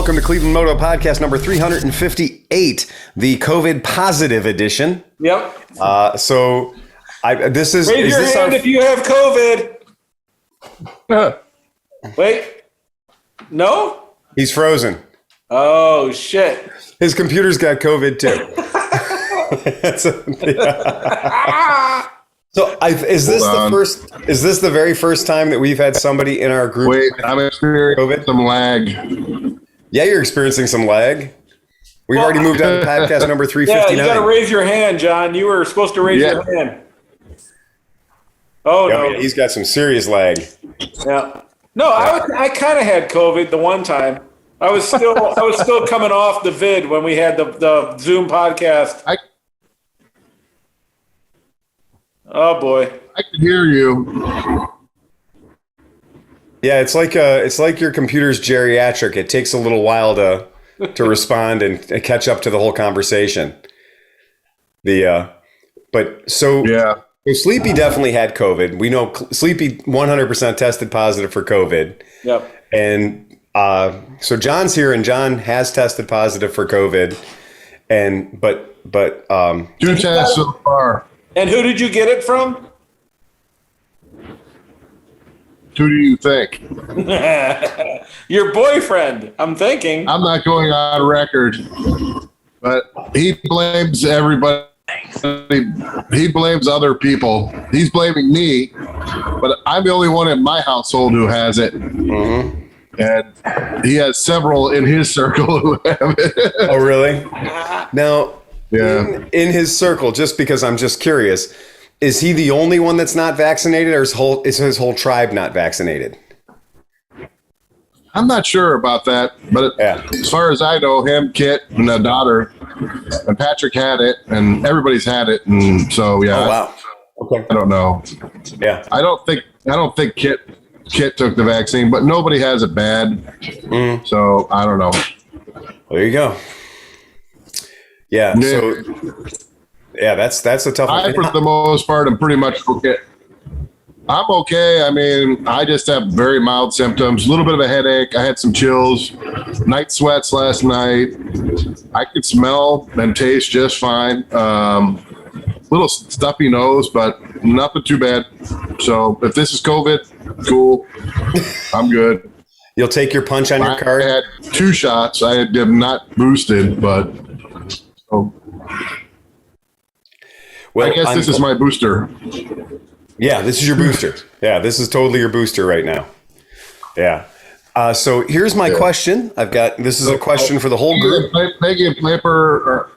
welcome to ClevelandMoto Podcast number 358, the COVID positive edition. Yep. This is... Raise your hand if you have COVID. Wait. No? He's frozen. Oh, shit. His computer's got COVID, too. Is this the very first time that we've had somebody in our group? Wait, I'm experiencing some lag. Yeah, you're experiencing some lag. We've already moved on to podcast number 359. Yeah, you got to raise your hand, John. You were supposed to raise your hand. Oh, no. Yeah, he's got some serious lag. Yeah. No, I kind of had COVID the one time. I was still coming off the vid when we had the Zoom podcast. Oh boy, I can hear you. Yeah, it's like your computer's geriatric. It takes a little while to respond and catch up to the whole conversation. So Sleepy definitely had COVID. We know Sleepy 100% tested positive for COVID. Yep. And so John's here, and John has tested positive for COVID. But 2 tests so far. And who did you get it from? Who do you think? Your boyfriend, I'm thinking. I'm not going on record, but he blames everybody. He blames other people. He's blaming me, but I'm the only one in my household who has it. Mm-hmm. And he has several in his circle who have it. Oh, really? Now, in his circle, just because I'm just curious, is he the only one that's not vaccinated, or is his whole tribe not vaccinated? I'm not sure about that, but as far as I know, him, Kit, and the daughter, and Patrick had it, and everybody's had it, and so Oh, wow. Okay. I don't know. Yeah. I don't think Kit took the vaccine, but nobody has it bad. So I don't know. There you go. Yeah. So that's a tough one. For the most part, I'm pretty much okay. I'm okay. I mean, I just have very mild symptoms, a little bit of a headache. I had some chills, night sweats last night. I could smell and taste just fine. Little stuffy nose, but nothing too bad. So if this is COVID, cool. I'm good. You'll take your punch on your card? I had 2 shots. I am not boosted, but I guess this is my booster. Yeah, this is your booster. Yeah, this is totally your booster right now. Yeah. So here's my question. This is a question for the whole group. Peggy and Piper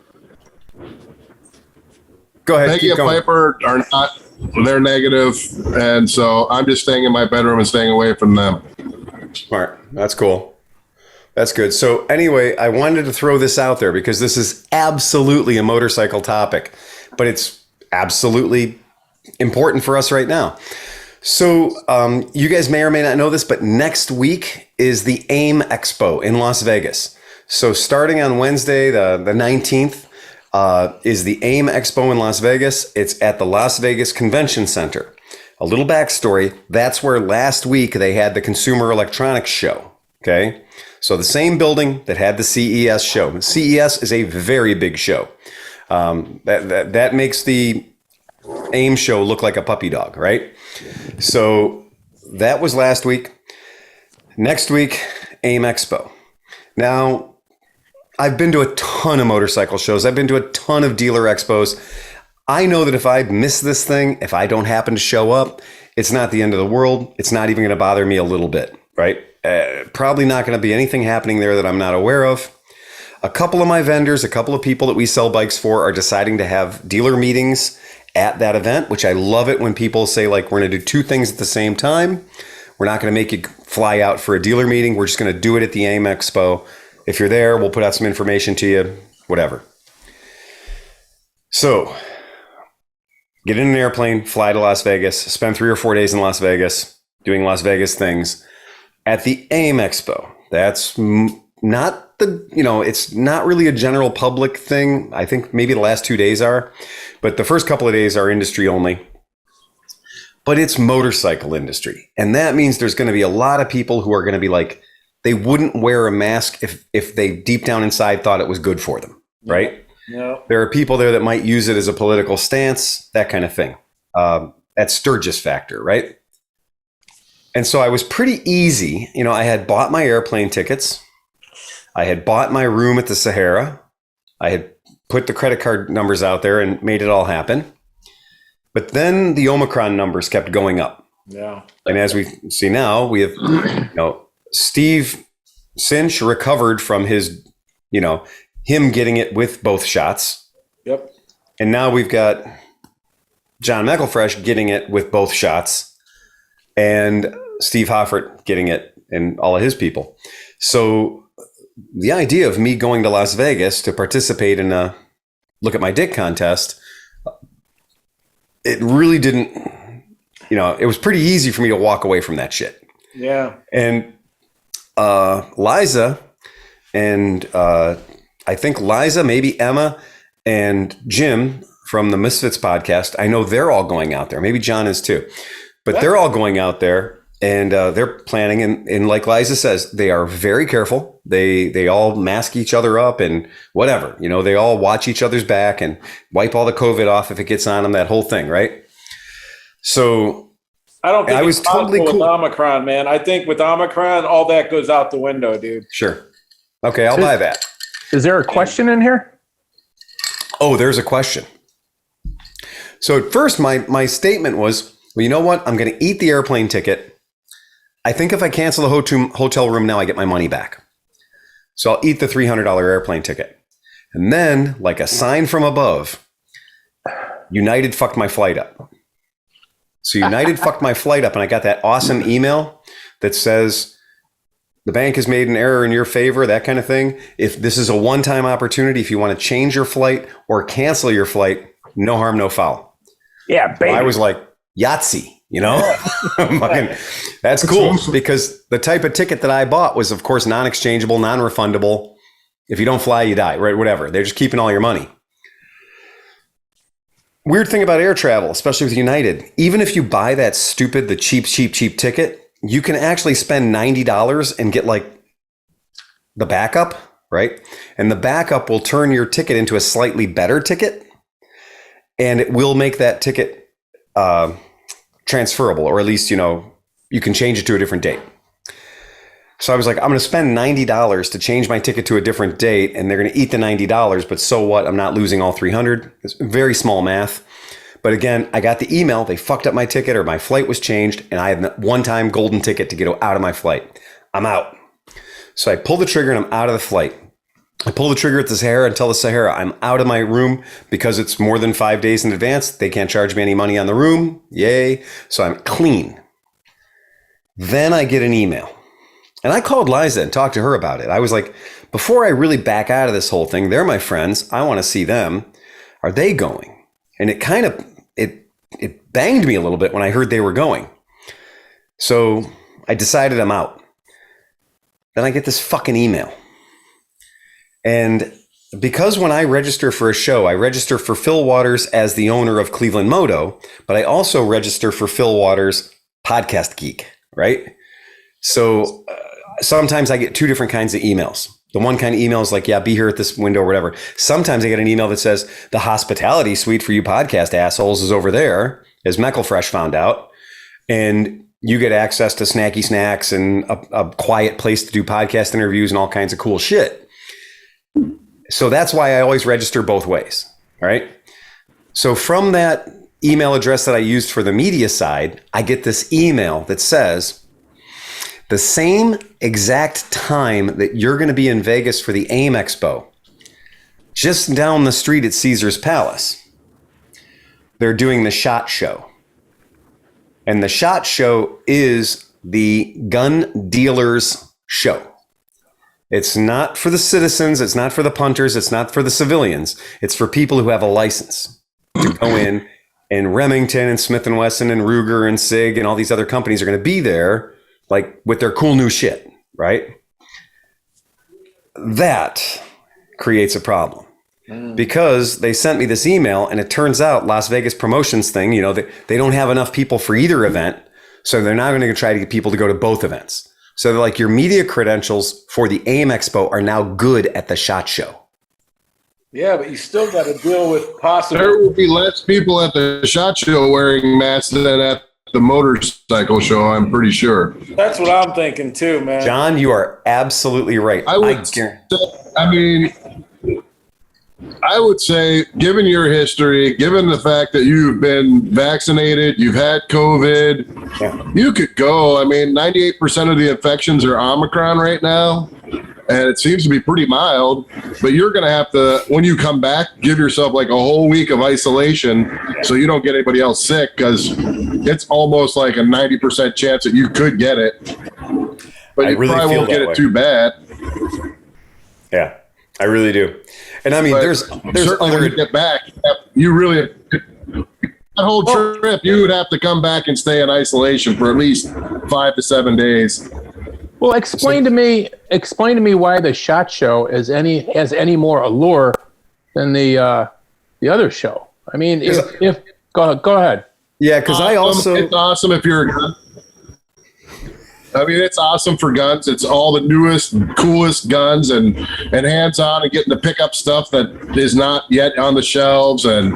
Go ahead. Peggy and Piper are not. They're negative, and so I'm just staying in my bedroom and staying away from them. Smart. That's cool. That's good. So anyway, I wanted to throw this out there because this is absolutely a motorcycle topic, but it's absolutely important for us right now. So you guys may or may not know this, but next week is the AIM Expo in Las Vegas. So starting on Wednesday, the 19th, is the AIM Expo in Las Vegas. It's at the Las Vegas Convention Center. A little backstory, that's where last week they had the Consumer Electronics Show, okay? So the same building that had the CES show. The CES is a very big show. That makes the AIM show look like a puppy dog, right? So that was last week. Next week, AIM Expo. Now, I've been to a ton of motorcycle shows. I've been to a ton of dealer expos. I know that if I miss this thing, if I don't happen to show up, it's not the end of the world. It's not even going to bother me a little bit, right? Probably not going to be anything happening there that I'm not aware of. A couple of my vendors, a couple of people that we sell bikes for are deciding to have dealer meetings at that event, which I love it when people say, like, we're going to do 2 things at the same time. We're not going to make you fly out for a dealer meeting. We're just going to do it at the AIM Expo. If you're there, we'll put out some information to you, whatever. So get in an airplane, fly to Las Vegas, spend 3 or 4 days in Las Vegas doing Las Vegas things at the AIM Expo. That's not it's not really a general public thing. I think maybe the last 2 days are, but the first couple of days are industry only. But it's motorcycle industry. And that means there's going to be a lot of people who are going to be like they wouldn't wear a mask if they deep down inside thought it was good for them, right? Yeah. There are people there that might use it as a political stance, that kind of thing. That Sturgis factor, right? And so I was pretty easy. You know, I had bought my airplane tickets. I had bought my room at the Sahara. I had put the credit card numbers out there and made it all happen. But then the Omicron numbers kept going up. Yeah. And as we see now, we have, Steve Cinch recovered from his, him getting it with both shots. Yep. And now we've got John McElfresh getting it with both shots and Steve Hoffert getting it and all of his people. So the idea of me going to Las Vegas to participate in a look at my dick contest, it really didn't, it was pretty easy for me to walk away from that shit. Yeah. And Liza and I think Liza, maybe Emma and Jim from the Misfits podcast, I know they're all going out there. Maybe John is too. But they're all going out there and they're planning. And like Liza says, they are very careful. They all mask each other up and whatever. They all watch each other's back and wipe all the COVID off if it gets on them, that whole thing, right? So I don't think I was totally cool with Omicron, man. I think with Omicron, all that goes out the window, dude. Sure. Okay, I'll buy that. Is there a question in here? Oh, there's a question. So at first, my statement was, well, you know what? I'm going to eat the airplane ticket. I think if I cancel the hotel room now, I get my money back. So I'll eat the $300 airplane ticket. And then, like a sign from above, United fucked my flight up. So United fucked my flight up, and I got that awesome email that says, the bank has made an error in your favor, that kind of thing. If this is a one-time opportunity, if you want to change your flight or cancel your flight, no harm, no foul. Yeah, baby. I was like, Yahtzee, That's cool because the type of ticket that I bought was, of course, non-exchangeable, non-refundable. If you don't fly, you die, right? Whatever. They're just keeping all your money. Weird thing about air travel, especially with United, even if you buy that the cheap ticket, you can actually spend $90 and get like the backup, right? And the backup will turn your ticket into a slightly better ticket. And it will make that ticket transferable, or at least, you can change it to a different date. So I was like, I'm going to spend $90 to change my ticket to a different date, and they're going to eat the $90, but so what? I'm not losing all $300. It's very small math. But again, I got the email. They fucked up my ticket, or my flight was changed, and I had a one-time golden ticket to get out of my flight. I'm out. So I pull the trigger, and I'm out of the flight. I pull the trigger at the Sahara and tell the Sahara I'm out of my room because it's more than 5 days in advance. They can't charge me any money on the room. Yay. So I'm clean. Then I get an email. And I called Liza and talked to her about it. I was like, before I really back out of this whole thing, they're my friends. I want to see them. Are they going? And it kind of, it banged me a little bit when I heard they were going. So I decided I'm out. Then I get this fucking email. And because when I register for a show, I register for Phil Waters as the owner of Cleveland Moto, but I also register for Phil Waters Podcast Geek, right? So sometimes I get two different kinds of emails. The one kind of email is like, yeah, be here at this window or whatever. Sometimes I get an email that says the hospitality suite for you podcast assholes is over there, as McElfresh found out. And you get access to snacky snacks and a quiet place to do podcast interviews and all kinds of cool shit. So that's why I always register both ways, right? So from that email address that I used for the media side, I get this email that says, the same exact time that you're going to be in Vegas for the AIM Expo, just down the street at Caesar's Palace, they're doing the SHOT Show. And the SHOT Show is the gun dealers show. It's not for the citizens. It's not for the punters. It's not for the civilians. It's for people who have a license to go in. And Remington and Smith & Wesson and Ruger and SIG and all these other companies are going to be there, like with their cool new shit, right? That creates a problem. Because they sent me this email, and it turns out Las Vegas promotions thing, they don't have enough people for either event. So they're now going to try to get people to go to both events. So like your media credentials for the AIM Expo are now good at the SHOT Show. Yeah, but you still got to deal with possible. There will be less people at the SHOT Show wearing masks than at the motorcycle show, I'm pretty sure. That's what I'm thinking too, man. John, you are absolutely right. I would say, given your history, given the fact that you've been vaccinated, you've had COVID, you could go. I mean, 98% of the infections are Omicron right now, and it seems to be pretty mild. But you're going to have to, when you come back, give yourself like a whole week of isolation so you don't get anybody else sick, because it's almost like a 90% chance that you could get it. But you really probably won't get it too bad. Yeah, I really do. And I mean, there's certainly other, when you get back, you really, that whole trip, you would have to come back and stay in isolation for at least 5 to 7 days. Well, explain to me why the SHOT Show has any more allure than the other show. I mean, if go ahead. Yeah, because it's awesome if you're a gun. I mean, it's awesome for guns. It's all the newest, coolest guns and hands-on and getting to pick up stuff that is not yet on the shelves and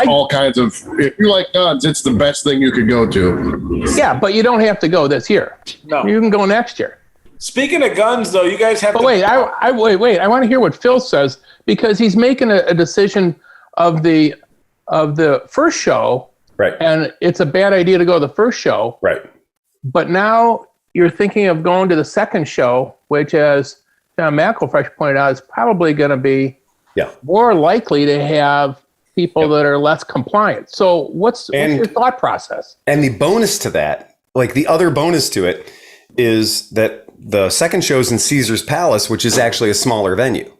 all kinds of. If you like guns, it's the best thing you could go to. Yeah, but you don't have to go this year. No, you can go next year. Speaking of guns, though, you guys have to. Wait, I want to hear what Phil says, because he's making a decision of the first show, right? And it's a bad idea to go to the first show, right? But now you're thinking of going to the second show, which, as John McElfresh pointed out, is probably going to be more likely to have people that are less compliant. So what's your thought process? And the bonus to that, like the other bonus to it, is that the second show's in Caesar's Palace, which is actually a smaller venue,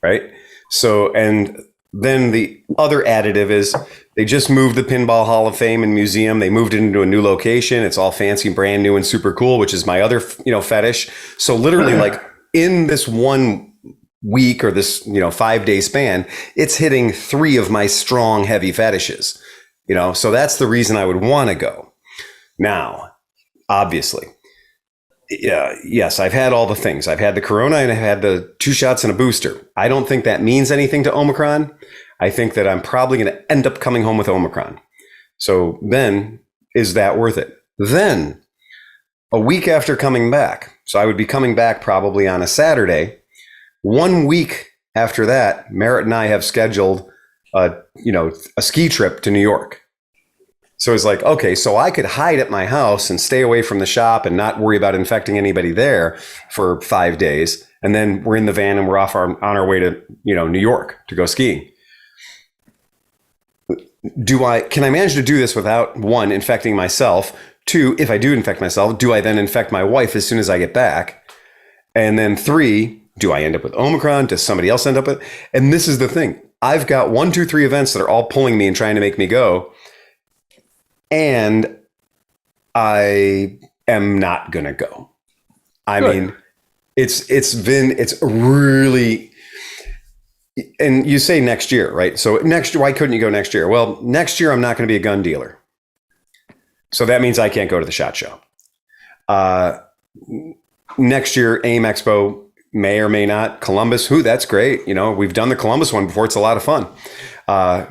right? So, and then the other additive is they just moved the Pinball Hall of Fame and Museum. They moved it into a new location. It's all fancy, brand new, and super cool, which is my other, fetish. So literally, like in this 1 week or this, 5-day span, it's hitting 3 of my strong, heavy fetishes. So that's the reason I would want to go. Now, obviously, yes, I've had all the things. I've had the corona and I've had the 2 shots and a booster. I don't think that means anything to Omicron. I think that I'm probably going to end up coming home with Omicron. So then, is that worth it? Then, a week after coming back, so I would be coming back probably on a Saturday. 1 week after that, Merritt and I have scheduled a ski trip to New York. So it's like, okay, so I could hide at my house and stay away from the shop and not worry about infecting anybody there for 5 days. And then we're in the van and we're off on our way to, New York to go skiing. Can I manage to do this without, 1, infecting myself? 2, if I do infect myself, do I then infect my wife as soon as I get back? And then 3, do I end up with Omicron? Does somebody else end up with? And this is the thing. I've got 1, 2, 3 events that are all pulling me and trying to make me go. And I am not going to go. I mean, it's really, and you say next year, right? So next year, why couldn't you go next year? Well, next year, I'm not going to be a gun dealer. So that means I can't go to the SHOT Show. Next year, AIM Expo may or may not. Columbus, that's great. We've done the Columbus one before. It's a lot of fun.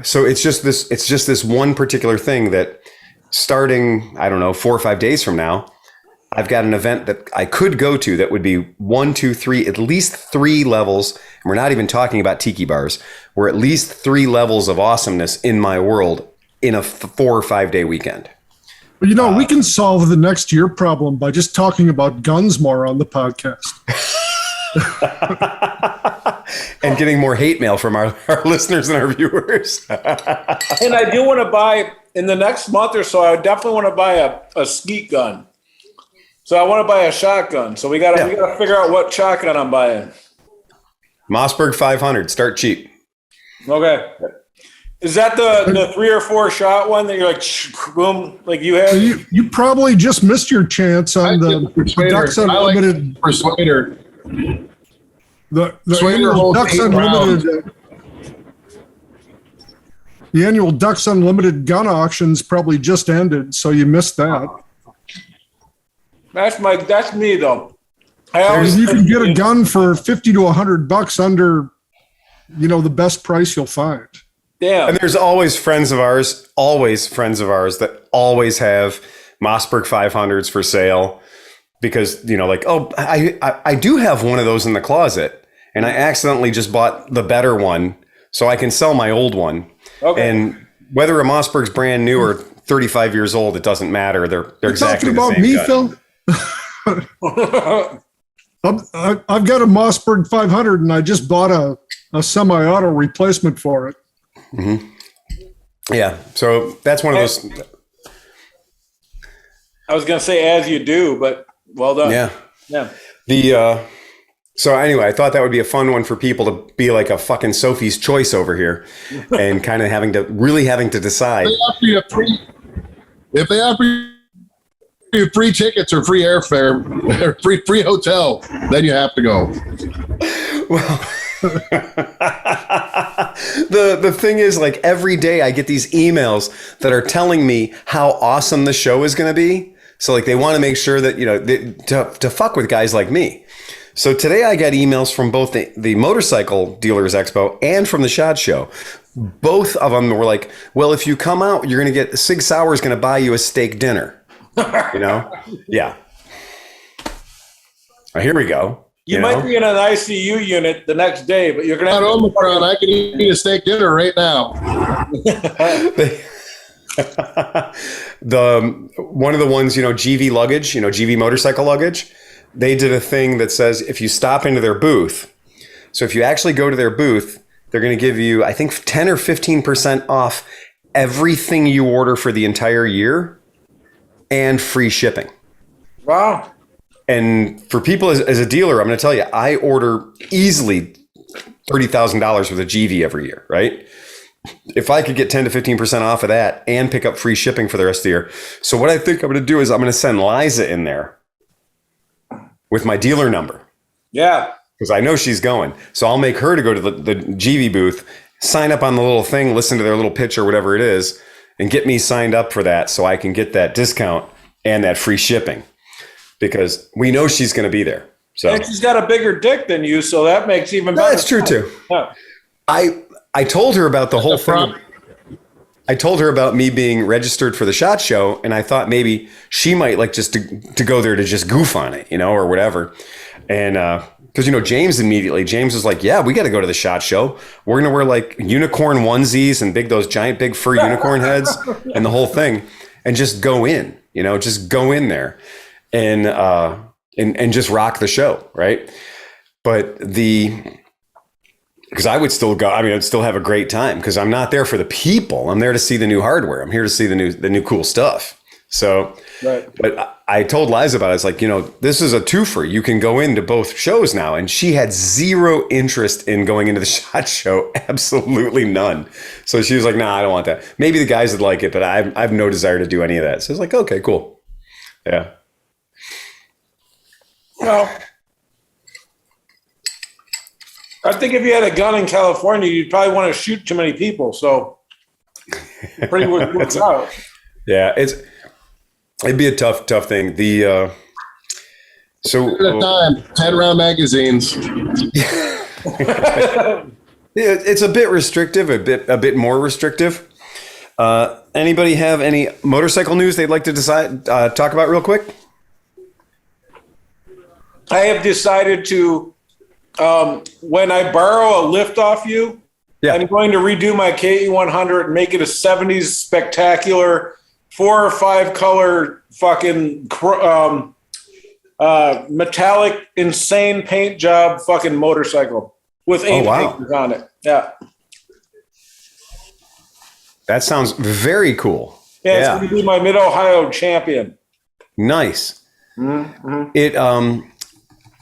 So it's just this one particular thing that starting, I don't know, 4 or 5 days from now, I've got an event that I could go to that would be 1, 2, 3, at least 3 levels. And we're not even talking about tiki bars. We're at least 3 levels of awesomeness in my world in a 4 or 5 day weekend. Well, we can solve the next year problem by just talking about guns more on the podcast. And getting more hate mail from our listeners and our viewers. And I do want to buy, in the next month or so, I definitely want to buy a skeet gun. So I want to buy a shotgun. So we got to figure out what shotgun I'm buying. Mossberg 500. Start cheap. Okay. Is that the 3 or 4 shot one that you're like, boom, like you had? You probably just missed your chance on the Ducks Unlimited. Persuader. The annual Ducks Unlimited. The annual Ducks Unlimited gun auctions probably just ended, so you missed that. That's me though. You can get a gun for $50 to $100 under, the best price you'll find. Damn. And there's always friends of ours that always have Mossberg 500s for sale because, I do have one of those in the closet and I accidentally just bought the better one so I can sell my old one. Okay. And whether a Mossberg's brand new or 35 years old, it doesn't matter. They're exactly the same. You're talking about me, Phil? I've got a Mossberg 500 and I just bought a semi-auto replacement for it. Mm-hmm. Yeah. So that's one of those. I was going to say as you do, but well done. Yeah. So anyway, I thought that would be a fun one for people to be like a fucking Sophie's Choice over here and kind of having to decide. If they offer you free tickets or free airfare or free hotel, then you have to go. Well, the thing is, like, every day I get these emails that are telling me how awesome the show is going to be. So like they want to make sure that, to fuck with guys like me. So today I got emails from both the Motorcycle Dealers Expo and from the SHOT Show. Both of them were like, well, if you come out, you're going to get Sig Sauer is going to buy you a steak dinner. Yeah. Well, here we go. You might be in an ICU unit the next day, but you're going to have Omicron. I can eat a steak dinner right now. One of the ones, GV luggage, GV motorcycle luggage, they did a thing that says if you stop into their booth, so if you actually go to their booth, they're going to give you, I think, 10 or 15% off everything you order for the entire year and free shipping. Wow. And for people as a dealer, I'm going to tell you, I order easily $30,000 worth of GV every year, right? If I could get 10 to 15% off of that and pick up free shipping for the rest of the year. So what I think I'm going to do is I'm going to send Liza in there with my dealer number. Yeah. Because I know she's going. So I'll make her to go to the GV booth, sign up on the little thing, listen to their little pitch or whatever it is, and get me signed up for that so I can get that discount and that free shipping. Because we know she's going to be there. So and she's got a bigger dick than you, so that makes even better. That's true too. Yeah. I told her about the whole thing. I told her about me being registered for the SHOT Show, and I thought maybe she might like just to go there to just goof on it, or whatever. And because James was like, yeah, we got to go to the SHOT Show. We're gonna wear like unicorn onesies and those giant big fur unicorn heads and the whole thing, and just go in, just go in there and just rock the show, right? But because I would still go. I mean, I'd still have a great time because I'm not there for the people. I'm there to see the new hardware. I'm here to see the new cool stuff. So, right. But I told Liza about it. It's like, this is a twofer. You can go into both shows now. And she had zero interest in going into the SHOT Show. Absolutely none. So she was like, nah, I don't want that. Maybe the guys would like it, but I have no desire to do any of that. So it's like, okay, cool. Yeah. Well, I think if you had a gun in California, you'd probably want to shoot too many people. So pretty much works out. Yeah, it'd be a tough thing. The so at a time, 10-round magazines. It's a bit restrictive, a bit more restrictive. Anybody have any motorcycle news they'd like to talk about real quick? I have decided to. When I borrow a lift off you, I'm going to redo my KE100 and make it a 70s spectacular 4 or 5 color fucking metallic insane paint job fucking motorcycle with AIM stickers on it. Yeah. That sounds very cool. Yeah, it's going to be my Mid-Ohio champion. Nice. Mm-hmm.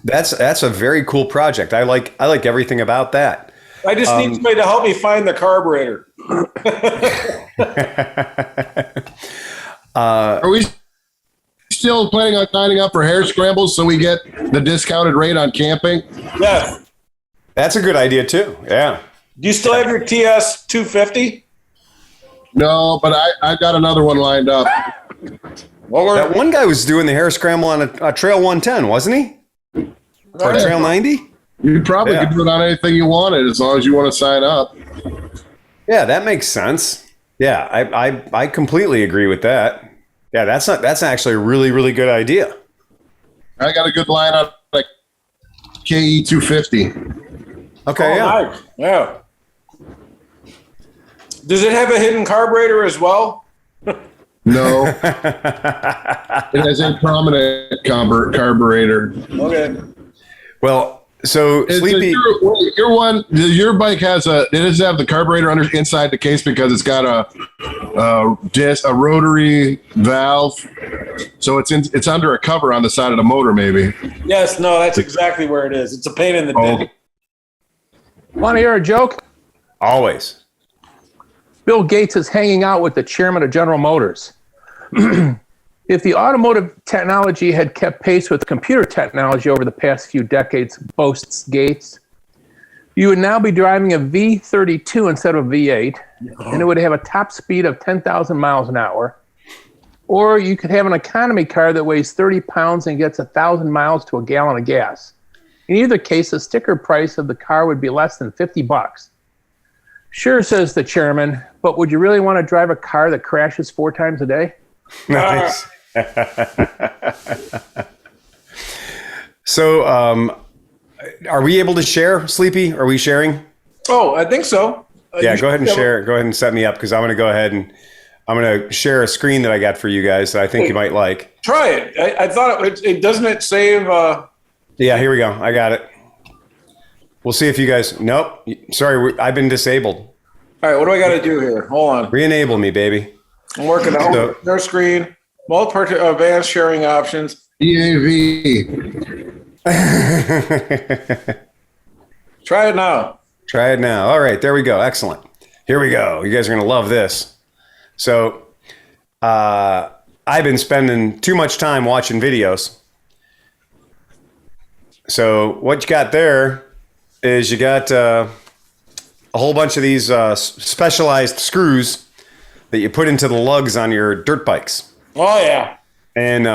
That's a very cool project. I like everything about that. I just need somebody to help me find the carburetor. Are we still planning on signing up for hair scrambles so we get the discounted rate on camping? Yeah. That's a good idea too. Yeah. Do you still have your TS 250? No, but I've got another one lined up. That one guy was doing the hair scramble on a Trail 110, wasn't he? Or Trail 90? You probably could do it on anything you wanted as long as you want to sign up. Yeah, that makes sense. Yeah, I completely agree with that. Yeah, that's actually a really, really good idea. I got a good line on like KE 250. Okay, Nice. Yeah. Does it have a hidden carburetor as well? No. It has a prominent carburetor. Okay. Well, so Sleepy, your bike has it does have the carburetor inside the case because it's got a rotary valve, so it's under a cover on the side of the motor, maybe. Yes, no, that's exactly where it is. It's a pain in the dick. Want to hear a joke? always. Bill Gates is hanging out with the chairman of General Motors. If the automotive technology had kept pace with computer technology over the past few decades, boasts Gates, you would now be driving a V32 instead of a V8, and it would have a top speed of 10,000 miles an hour. Or you could have an economy car that weighs 30 pounds and gets 1,000 miles to a gallon of gas. In either case, the sticker price of the car would be less than $50. Sure, says the chairman, but would you really want to drive a car that crashes 4 times a day? Nice. So, are we able to share, Sleepy? Are we sharing? Oh, I think so. Yeah, go ahead and share. Go ahead and set me up because I'm going to go ahead and I'm going to share a screen that I got for you guys that I think you might like. Try it. I thought it doesn't it save. Yeah, here we go. I got it. We'll see if you guys. Nope. Sorry, I've been disabled. All right, what do I got to do here? Hold on. Re-enable me, baby. I'm working on their screen. Multiple advanced sharing options. EAV. Try it now. Try it now. All right, there we go. Excellent. Here we go. You guys are going to love this. So, I've been spending too much time watching videos. So what you got there is you got a whole bunch of these specialized screws that you put into the lugs on your dirt bikes. Oh, yeah. And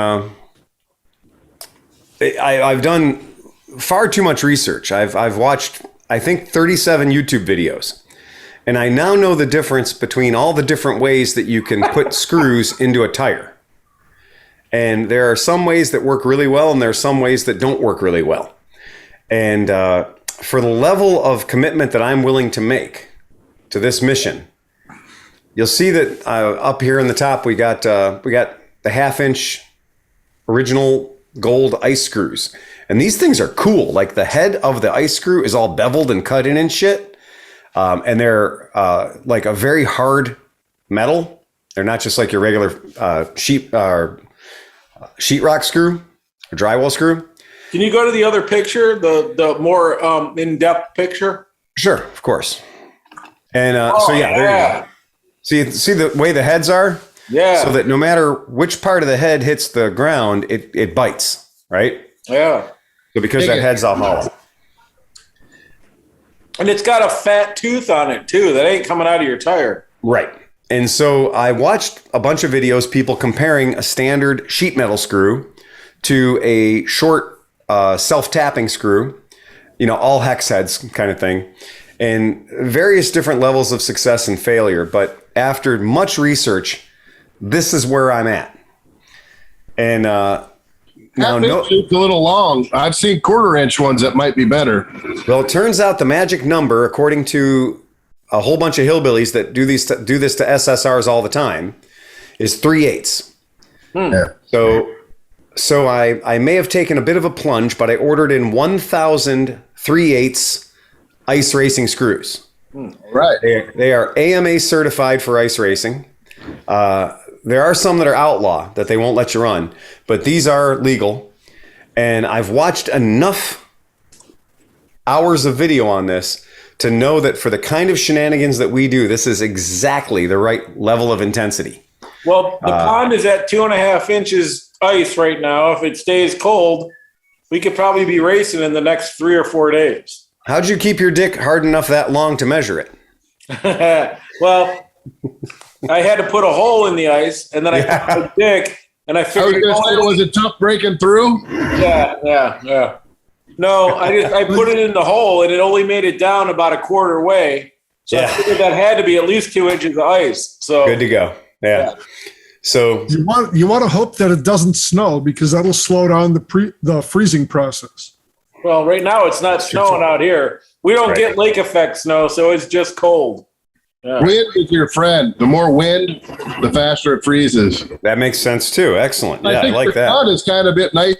I've done far too much research. I've watched, I think, 37 YouTube videos. And I now know the difference between all the different ways that you can put screws into a tire. And there are some ways that work really well, and there are some ways that don't work really well. And for the level of commitment that I'm willing to make to this mission, you'll see that up here in the top we got the 1/2-inch original gold ice screws, and these things are cool. Like the head of the ice screw is all beveled and cut in and shit, and they're like a very hard metal. They're not just like your regular sheetrock screw or drywall screw. Can you go to the other picture, the more in-depth picture? Sure, of course. And so yeah, there you go. See the way the heads are? Yeah. So that no matter which part of the head hits the ground, it bites, right? Yeah. So because that head's all hollow. And it's got a fat tooth on it too. That ain't coming out of your tire. Right. And so I watched a bunch of videos, people comparing a standard sheet metal screw to a short self-tapping screw, all hex heads kind of thing, and various different levels of success and failure. But after much research, this is where I'm at. And now, it's a little long. I've seen 1/4-inch ones that might be better. Well, it turns out the magic number, according to a whole bunch of hillbillies that do this to SSRs all the time, is 3/8. Yeah. So I may have taken a bit of a plunge, but I ordered in 1,000 3/8 ice racing screws. Right. They are AMA certified for ice racing. There are some that are outlaw that they won't let you run, but these are legal. And I've watched enough hours of video on this to know that for the kind of shenanigans that we do, this is exactly the right level of intensity. Well, the pond is at 2.5 inches ice right now. If it stays cold, we could probably be racing in the next 3 or 4 days. How'd you keep your dick hard enough that long to measure it? Well, I had to put a hole in the ice, and then I put my dick And I I was figured, going to say, was it tough breaking through? yeah. No, I put it in the hole, and it only made it down about a quarter way. So I figured that had to be at least 2 inches of ice. So good to go. Yeah. So you want to hope that it doesn't snow, because that'll slow down the freezing process. Well, right now it's not snowing out here. We don't get lake effect snow, so it's just cold. Yeah. Wind is your friend. The more wind, the faster it freezes. that makes sense too. Excellent. Yeah, I think like the that. sun is kind of a bit nice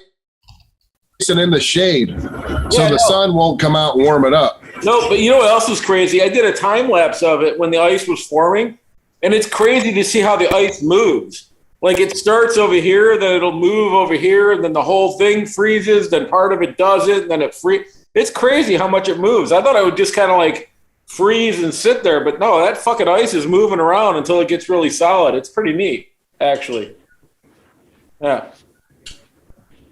and in the shade, so the sun won't come out and warm it up. No, but you know what else was crazy? I did a time lapse of it when the ice was forming, and it's crazy to see how the ice moves. Like it starts over here, then it'll move over here, and then the whole thing freezes, then part of it doesn't, and then it It's crazy how much it moves. I thought I would just kind of like freeze and sit there, but no, that fucking ice is moving around until it gets really solid. It's pretty neat, actually. Yeah.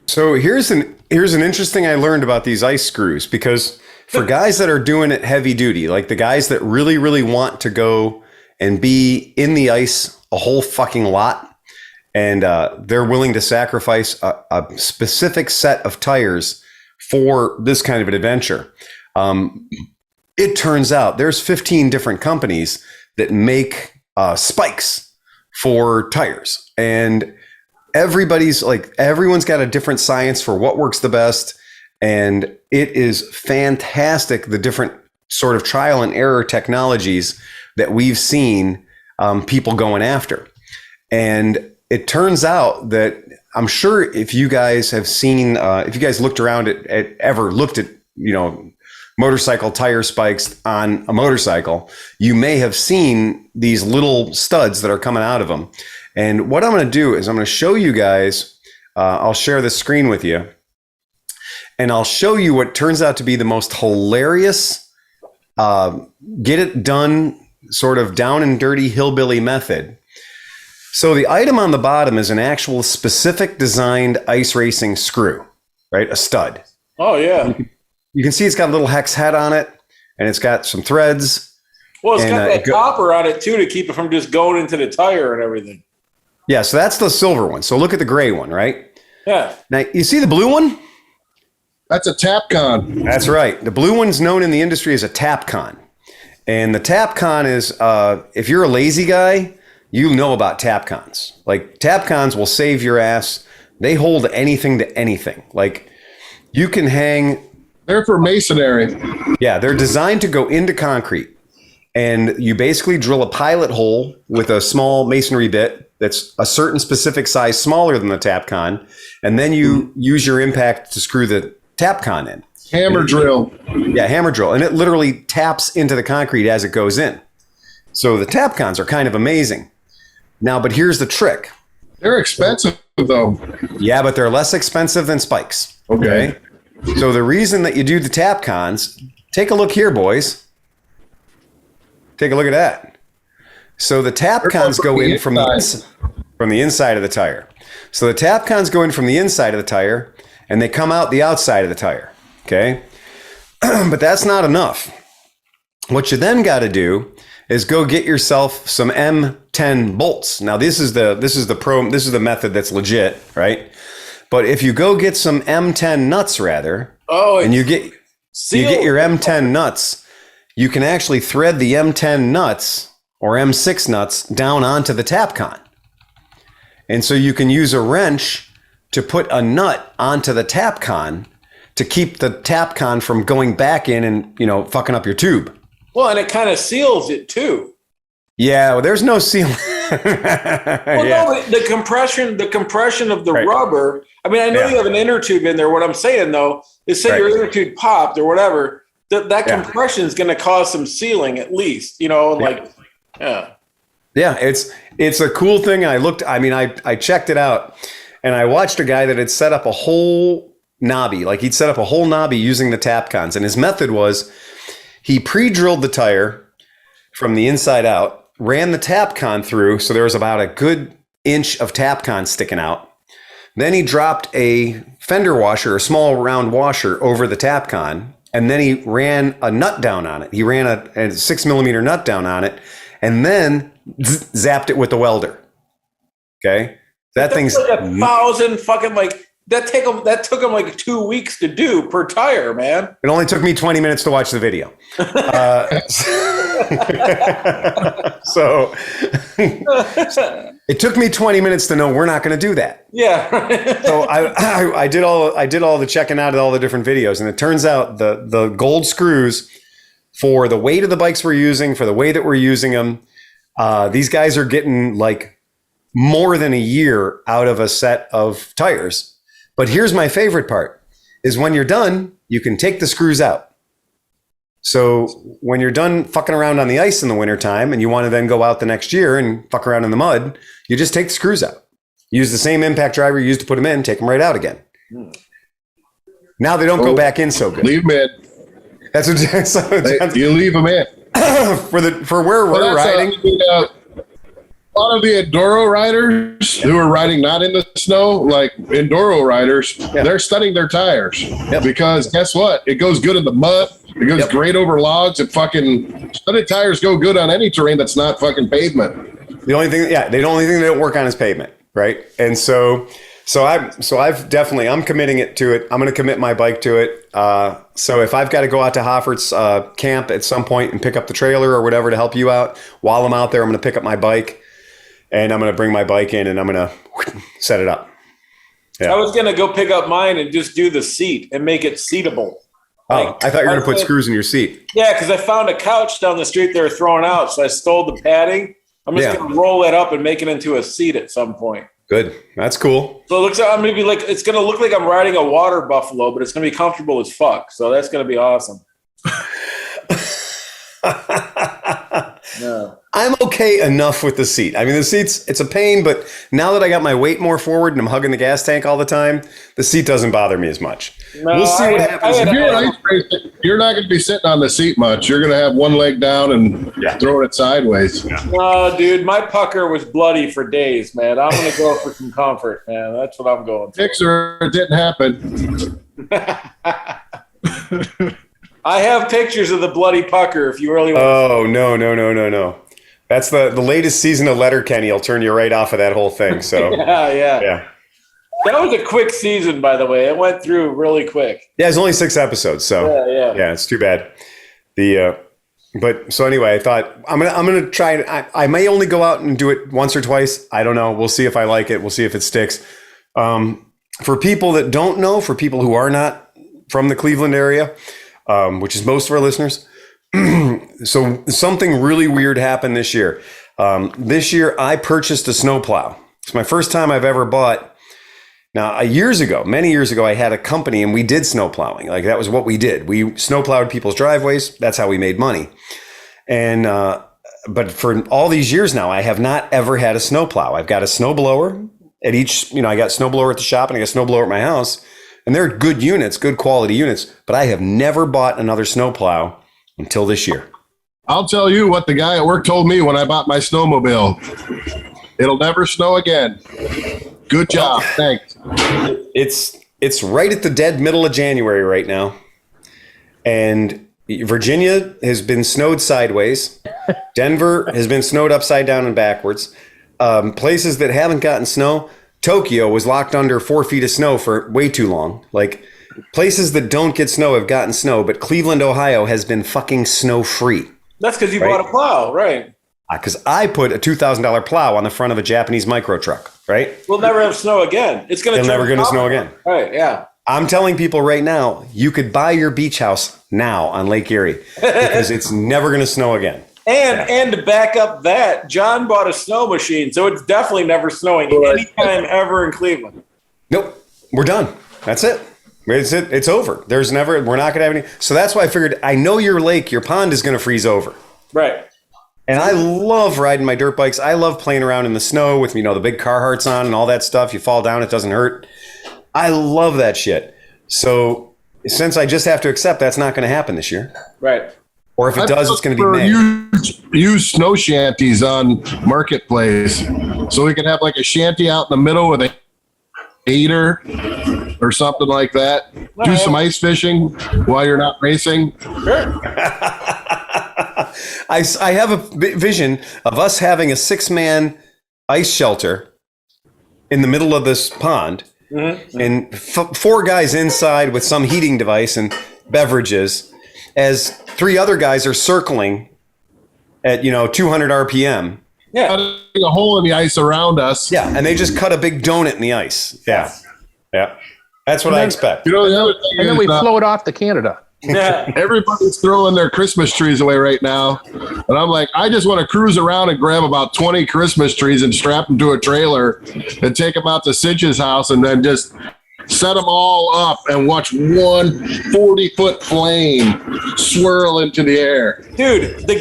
So here's an interesting I learned about these ice screws, because for guys that are doing it heavy duty, like the guys that really, really want to go and be in the ice a whole fucking lot, and they're willing to sacrifice a specific set of tires for this kind of an adventure. It turns out there's 15 different companies that make spikes for tires, and everyone's got a different science for what works the best. And it is fantastic, the different sort of trial and error technologies that we've seen people going after. And it turns out that I'm sure if you guys have seen, if you guys looked around ever looked at, motorcycle tire spikes on a motorcycle, you may have seen these little studs that are coming out of them. And what I'm going to do is I'm going to show you guys, I'll share the screen with you, and I'll show you what turns out to be the most hilarious, get it done, sort of down and dirty hillbilly method. So the item on the bottom is an actual specific designed ice racing screw, right? A stud. Oh, yeah. You can see it's got a little hex head on it, and it's got some threads. Well, it's got that copper on it, too, to keep it from just going into the tire and everything. Yeah, so that's the silver one. So look at the gray one, right? Yeah. Now, you see the blue one? That's a Tapcon. That's right. The blue one's known in the industry as a Tapcon. And the Tapcon is, if you're a lazy guy, you know about Tapcons. Like, Tapcons will save your ass. They hold anything to anything. Like, you can hang... They're for masonry. Yeah, they're designed to go into concrete. And you basically drill a pilot hole with a small masonry bit that's a certain specific size smaller than the Tapcon. And then you use your impact to screw the Tapcon in. Hammer drill. Yeah, hammer drill. And it literally taps into the concrete as it goes in. So the Tapcons are kind of amazing. Now, but here's the trick. They're expensive, though. Yeah, but they're less expensive than spikes. Okay. So the reason that you do the Tapcons, take a look here, boys. Take a look at that. So the Tapcons go in from the inside of the tire. So the Tapcons go in from the inside of the tire, and they come out the outside of the tire. Okay? But that's not enough. What you then got to do is go get yourself some M10 bolts. Now this is the method that's legit, right? But if you go get some M10 nuts and you get your M10 nuts, you can actually thread the M10 nuts or M6 nuts down onto the Tapcon. And so you can use a wrench to put a nut onto the Tapcon to keep the Tapcon from going back in and, fucking up your tube. Well, and it kind of seals it too. Yeah, well, there's no seal. No, the compression of the rubber. I mean, I know you have an inner tube in there. What I'm saying though is, say your inner tube popped or whatever, that compression is going to cause some sealing at least. Yeah, it's a cool thing. I checked it out, and I watched a guy that had set up a whole knobby. Like, he'd set up a whole knobby using the Tapcons, and his method was he pre-drilled the tire from the inside out, ran the Tapcon through, so there was about a good inch of Tapcon sticking out. Then he dropped a fender washer, a small round washer, over the Tapcon, and then he ran a nut down on it. He ran a 6mm nut down on it, and then zapped it with the welder. Okay? That thing's like 1,000 fucking that took them like 2 weeks to do per tire, man. It only took me 20 minutes to watch the video. So it took me 20 minutes to know we're not going to do that. Yeah. So I did all the checking out of all the different videos, and it turns out the gold screws for the weight of the bikes we're using, for the way that we're using them, these guys are getting like more than a year out of a set of tires. But here's my favorite part is when you're done, you can take the screws out. So when you're done fucking around on the ice in the wintertime and you want to then go out the next year and fuck around in the mud, you just take the screws out. Use the same impact driver you used to put them in, take them right out again. Now they don't go back in so good. Leave them in. That's what you leave them in. for where we're riding. A lot of the enduro riders who are riding not in the snow, like enduro riders, they're studying their tires because guess what? It goes good in the mud. It goes great over logs. And fucking studded tires go good on any terrain that's not fucking pavement. The only thing they don't work on is pavement, right? And so I'm committing it to it. I'm going to commit my bike to it. So if I've got to go out to Hoffert's camp at some point and pick up the trailer or whatever to help you out, while I'm out there, I'm going to pick up my bike. And I'm going to bring my bike in and I'm going to set it up. Yeah. I was going to go pick up mine and just do the seat and make it seatable. I thought you were going to put screws in your seat. Yeah, because I found a couch down the street they were throwing out. So I stole the padding. I'm just going to roll it up and make it into a seat at some point. Good. That's cool. So it looks like I'm going to be like, it's going to look like I'm riding a water buffalo, but it's going to be comfortable as fuck. So that's going to be awesome. No. I'm okay enough with the seat. I mean, the seat's, it's a pain, but now that I got my weight more forward and I'm hugging the gas tank all the time, the seat doesn't bother me as much. No, we'll see what happens. If you're ice racing, you're not going to be sitting on the seat much. You're going to have one leg down and throwing it sideways. Yeah. No, dude, my pucker was bloody for days, man. I'm going to go for some comfort, man. That's what I'm going for. Fixer, it didn't happen. I have pictures of the bloody pucker if you really want. Oh, no. That's the latest season of Letterkenny. I'll turn you right off of that whole thing. So yeah. That was a quick season, by the way. It went through really quick. Yeah, it's only 6 episodes, so yeah, it's too bad. But so anyway, I thought I'm gonna try it. I may only go out and do it once or twice. I don't know. We'll see if I like it. We'll see if it sticks. For people that don't know, for people who are not from the Cleveland area, which is most of our listeners. So something really weird happened this year. This year I purchased a snowplow. It's my first time I've ever bought. Now, many years ago, I had a company and we did snow plowing. Like that was what we did. We snow plowed people's driveways. That's how we made money. And, but for all these years now, I have not ever had a snow plow. I've got a snow blower at each, I got a snow blower at the shop and I got a snow blower at my house. And they're good units, good quality units, but I have never bought another snow plow until this year. I'll tell you what the guy at work told me when I bought my snowmobile. It'll never snow again. Good job. Thanks. It's right at the dead middle of January right now. And Virginia has been snowed sideways. Denver has been snowed upside down and backwards. Places that haven't gotten snow, Tokyo was locked under 4 feet of snow for way too long. Like places that don't get snow have gotten snow, but Cleveland, Ohio has been fucking snow free. That's because you bought a plow, right? Because I put a $2,000 plow on the front of a Japanese micro truck, right? We'll never have snow again. It's going to never going to snow again. Right, yeah. I'm telling people right now, you could buy your beach house now on Lake Erie because it's never going to snow again. And to back up that, John bought a snow machine, so it's definitely never snowing anytime ever in Cleveland. Nope. We're done. That's it. It's over. We're not going to have any. So that's why I figured, I know your lake, your pond is going to freeze over. Right. And I love riding my dirt bikes. I love playing around in the snow with, the big Carhartts on and all that stuff. You fall down, it doesn't hurt. I love that shit. So since I just have to accept that's not going to happen this year. Right. Or if it does, it's going to be May. Use snow shanties on Marketplace. So we can have like a shanty out in the middle with a heater or something like that. Do some ice fishing while you're not racing. Sure. I have a vision of us having a 6-man ice shelter in the middle of this pond, and 4 guys inside with some heating device and beverages, as 3 other guys are circling at 200 RPM. Yeah, Cutting a hole in the ice around us. Yeah, and they just cut a big donut in the ice. Yeah. That's what I expect. The other thing And then is, we float off to Canada. yeah. everybody's throwing their Christmas trees away right now. And I'm like, I just want to cruise around and grab about 20 Christmas trees and strap them to a trailer and take them out to Cinch's house and then just set them all up and watch one 40-foot flame swirl into the air. Dude, the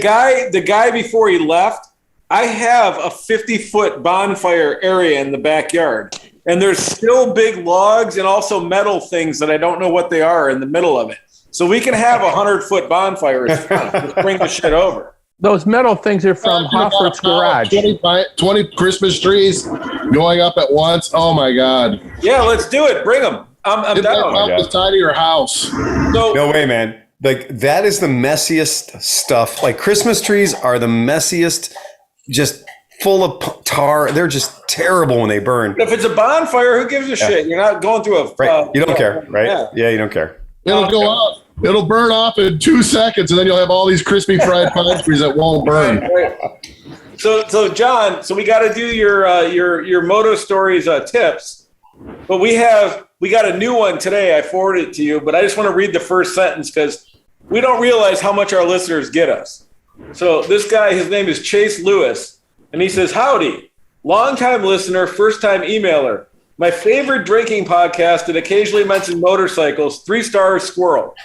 guy before he left, I have a 50-foot bonfire area in the backyard. And there's still big logs and also metal things that I don't know what they are in the middle of it. So we can have a 100-foot bonfire. It's fun. Just bring the shit over. Those metal things are from Hoffert's garage. 20 Christmas trees going up at once. Oh, my God. Yeah, let's do it. Bring them. I'm Get that down. out the side of your house. So, No way, man. Like, that is the messiest stuff. Like, Christmas trees are the messiest, just full of tar. They're just terrible when they burn. if it's a bonfire, who gives a shit? You're not going through a... Right. You don't care, right? Yeah. You don't care. It'll go out. It'll burn off in 2 seconds, and then you'll have all these crispy fried pine trees that won't burn. So John, we got to do your Moto Stories tips, but we got a new one today. I forwarded it to you, but I just want to read the first sentence because we don't realize how much our listeners get us. So this guy, his name is Chase Lewis, and he says, "Howdy, longtime listener, first time emailer. My favorite drinking podcast that occasionally mentions motorcycles. 3 stars, squirrel."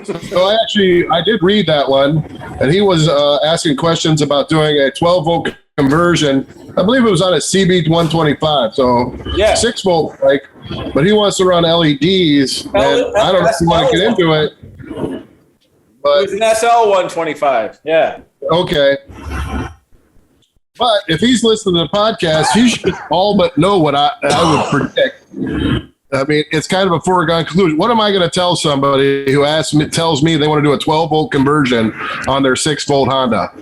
So I did read that one, and he was asking questions about doing a 12-volt conversion. I believe it was on a CB 125, so Yeah. 6-volt bike, but he wants to run LEDs, and I don't know if you want to get into it. It But was an SL 125. Yeah. okay. But if he's listening to the podcast, he should all but know what I would predict. I mean, it's kind of a foregone conclusion. What am I going to tell somebody who tells me they want to do a 12-volt conversion on their 6-volt Honda?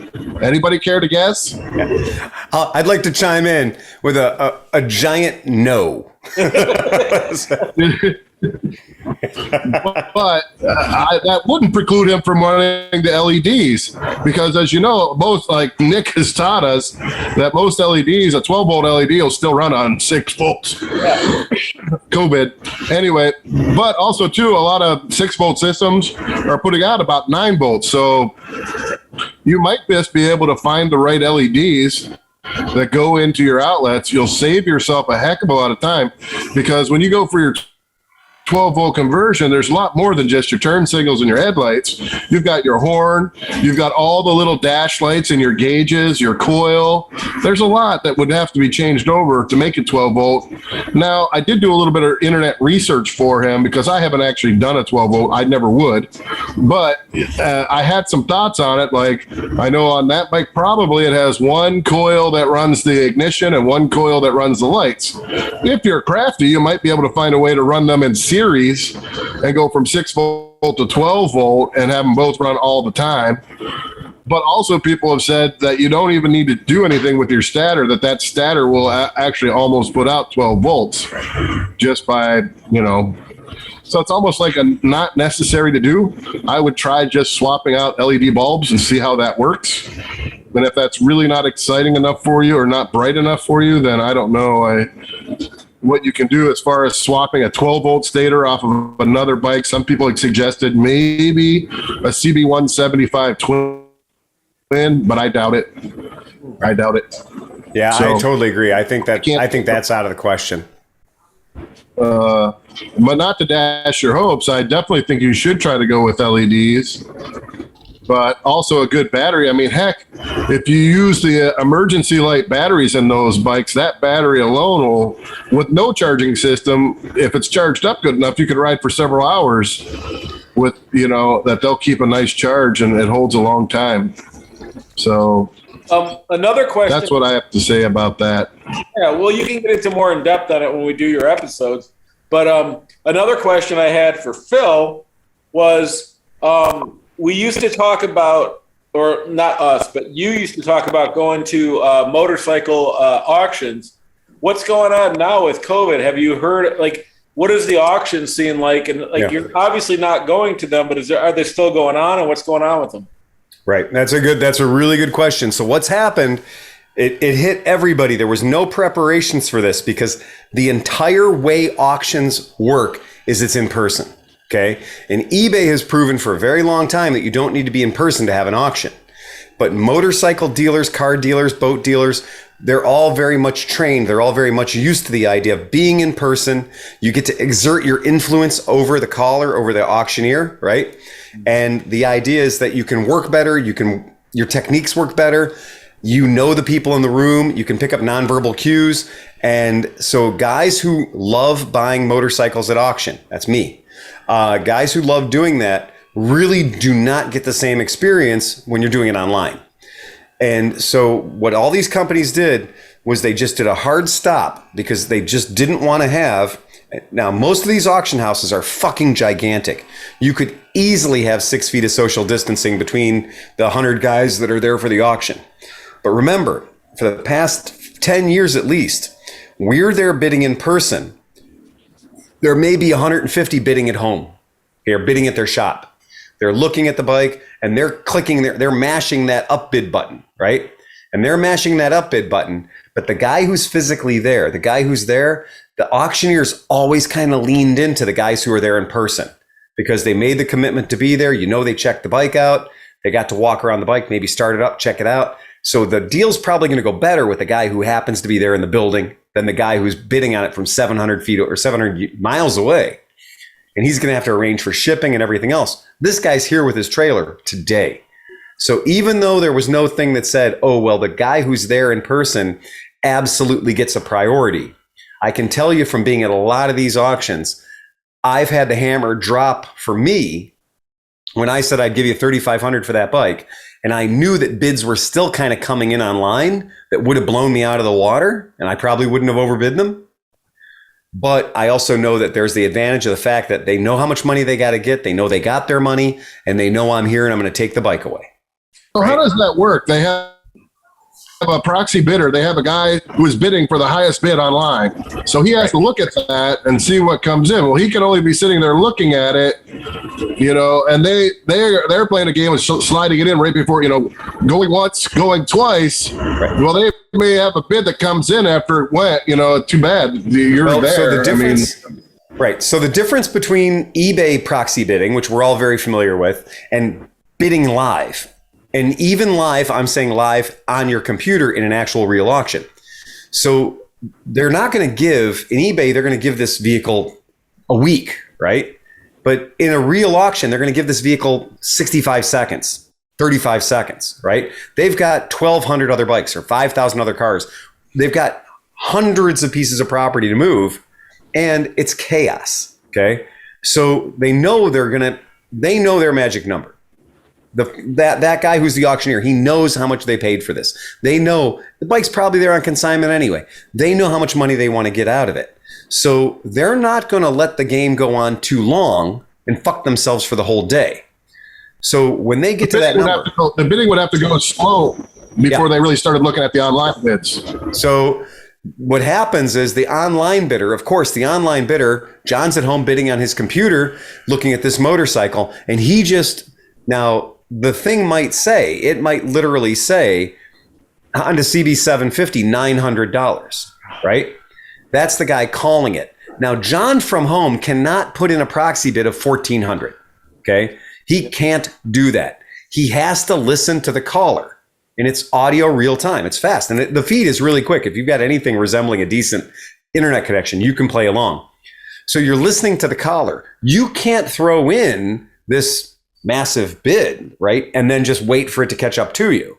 Anybody care to guess? I'd like to chime in with a giant no. But that wouldn't preclude him from running the LEDs because, as you know, most like Nick has taught us that most LEDs, a 12-volt LED, will still run on 6 volts. COVID. Anyway, but also too, a lot of 6-volt systems are putting out about 9 volts. So you might just be able to find the right LEDs that go into your outlets. You'll save yourself a heck of a lot of time because when you go for your 12-volt conversion, there's a lot more than just your turn signals and your headlights. You've got your horn, you've got all the little dash lights and your gauges, your coil. There's a lot that would have to be changed over to make it 12-volt. Now, I did do a little bit of internet research for him because I haven't actually done a 12-volt. I never would. But I had some thoughts on it. Like, I know on that bike, probably it has one coil that runs the ignition and one coil that runs the lights. If you're crafty, you might be able to find a way to run them in series and go from 6-volt to 12-volt and have them both run all the time. But also people have said that you don't even need to do anything with your stator, that stator will actually almost put out 12 volts just by, so it's almost like a not necessary to do. I would try just swapping out LED bulbs and see how that works. And if that's really not exciting enough for you or not bright enough for you, then I don't know what you can do as far as swapping a 12-volt stator off of another bike. Some people have suggested maybe a CB 175 twin, but I doubt it. Yeah, So, I totally agree. I think that's out of the question. But not to dash your hopes, I definitely think you should try to go with LEDs. But also a good battery. I mean, heck, if you use the emergency light batteries in those bikes, that battery alone will, with no charging system, if it's charged up good enough, you could ride for several hours with, that they'll keep a nice charge and it holds a long time. So another question. that's what I have to say about that. Yeah, well, you can get into more in depth on it when we do your episodes. But another question I had for Phil was, we used to talk about, or not us, but you used to talk about going to motorcycle auctions. what's going on now with COVID? Have you heard, like, what is the auction scene like? And like, you're obviously not going to them, but are they still going on, and what's going on with them? Right. That's a really good question. So what's happened, it hit everybody. There was no preparations for this because the entire way auctions work is it's in person. Okay. And eBay has proven for a very long time that you don't need to be in person to have an auction. But motorcycle dealers, car dealers, boat dealers, they're all very much trained. They're all very much used to the idea of being in person. You get to exert your influence over the caller, over the auctioneer, right? And the idea is that you can work better. Your techniques work better. You know the people in the room. You can pick up nonverbal cues. And so guys who love buying motorcycles at auction, that's me. Guys who love doing that really do not get the same experience when you're doing it online. And so what all these companies did was they just did a hard stop because they just didn't want to have. Now, most of these auction houses are fucking gigantic. You could easily have 6 feet of social distancing between the 100 guys that are there for the auction. But remember, for the past 10 years at least, we're there bidding in person. There may be 150 bidding at home. They're bidding at their shop. They're looking at the bike and they're clicking, they're mashing that upbid button, right? And they're mashing that upbid button. But the guy who's physically there, the guy who's there, the auctioneers always kind of leaned into the guys who are there in person because they made the commitment to be there. You know, they checked the bike out. They got to walk around the bike, maybe start it up, check it out. So the deal's probably going to go better with the guy who happens to be there in the building than the guy who's bidding on it from 700 feet or 700 miles away. And he's going to have to arrange for shipping and everything else. This guy's here with his trailer today. So even though there was no thing that said, oh, well, the guy who's there in person absolutely gets a priority, I can tell you from being at a lot of these auctions, I've had the hammer drop for me when I said I'd give you $3,500 for that bike. And I knew that bids were still kind of coming in online that would have blown me out of the water. And I probably wouldn't have overbid them. But I also know that there's the advantage of the fact that they know how much money they got to get. They know they got their money and they know I'm here and I'm going to take the bike away. So how does that work? They have a proxy bidder. They have a guy who is bidding for the highest bid online. So he has to look at that and see what comes in. Well, he can only be sitting there looking at it, you know, and they're playing a game of sliding it in right before, you know, going once, going twice. Right. Well, they may have a bid that comes in after it went, you know, too bad. You're there. So the difference, right. So the difference between eBay proxy bidding, which we're all very familiar with, and bidding live. And even live, I'm saying live on your computer in an actual real auction. So they're not going to give, in eBay, they're going to give this vehicle a week, right? But in a real auction, they're going to give this vehicle 65 seconds, 35 seconds, right? They've got 1,200 other bikes or 5,000 other cars. They've got hundreds of pieces of property to move, and it's chaos, okay? So they know they know their magic number. That guy who's the auctioneer, he knows how much they paid for this. They know the bike's probably there on consignment anyway. They know how much money they want to get out of it. So they're not going to let the game go on too long and fuck themselves for the whole day. So when they get to that number, the bidding would have to go slow before they really started looking at the online bids. So what happens is the online bidder, of course, John's at home bidding on his computer, looking at this motorcycle, and now the thing might literally say Honda CB750, $900, right? That's the guy calling it. Now, John from home cannot put in a proxy bid of $1,400, okay? He can't do that. He has to listen to the caller, and it's audio real time. It's fast, and the feed is really quick. If you've got anything resembling a decent internet connection, you can play along. So you're listening to the caller. You can't throw in this massive bid, right? And then just wait for it to catch up to you.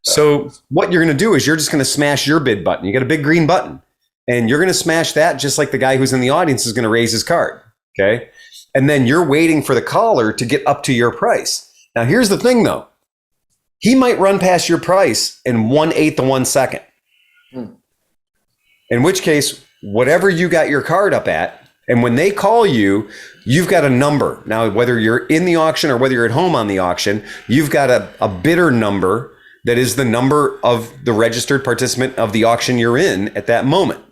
So what you're going to do is you're just going to smash your bid button. You got a big green button and you're going to smash that just like the guy who's in the audience is going to raise his card. Okay. And then you're waiting for the caller to get up to your price. Now, here's the thing though. He might run past your price in 1/8 of 1 second. In which case, whatever you got your card up at, and when they call you, you've got a number. Now, whether you're in the auction or whether you're at home on the auction, you've got a bidder number that is the number of the registered participant of the auction you're in at that moment.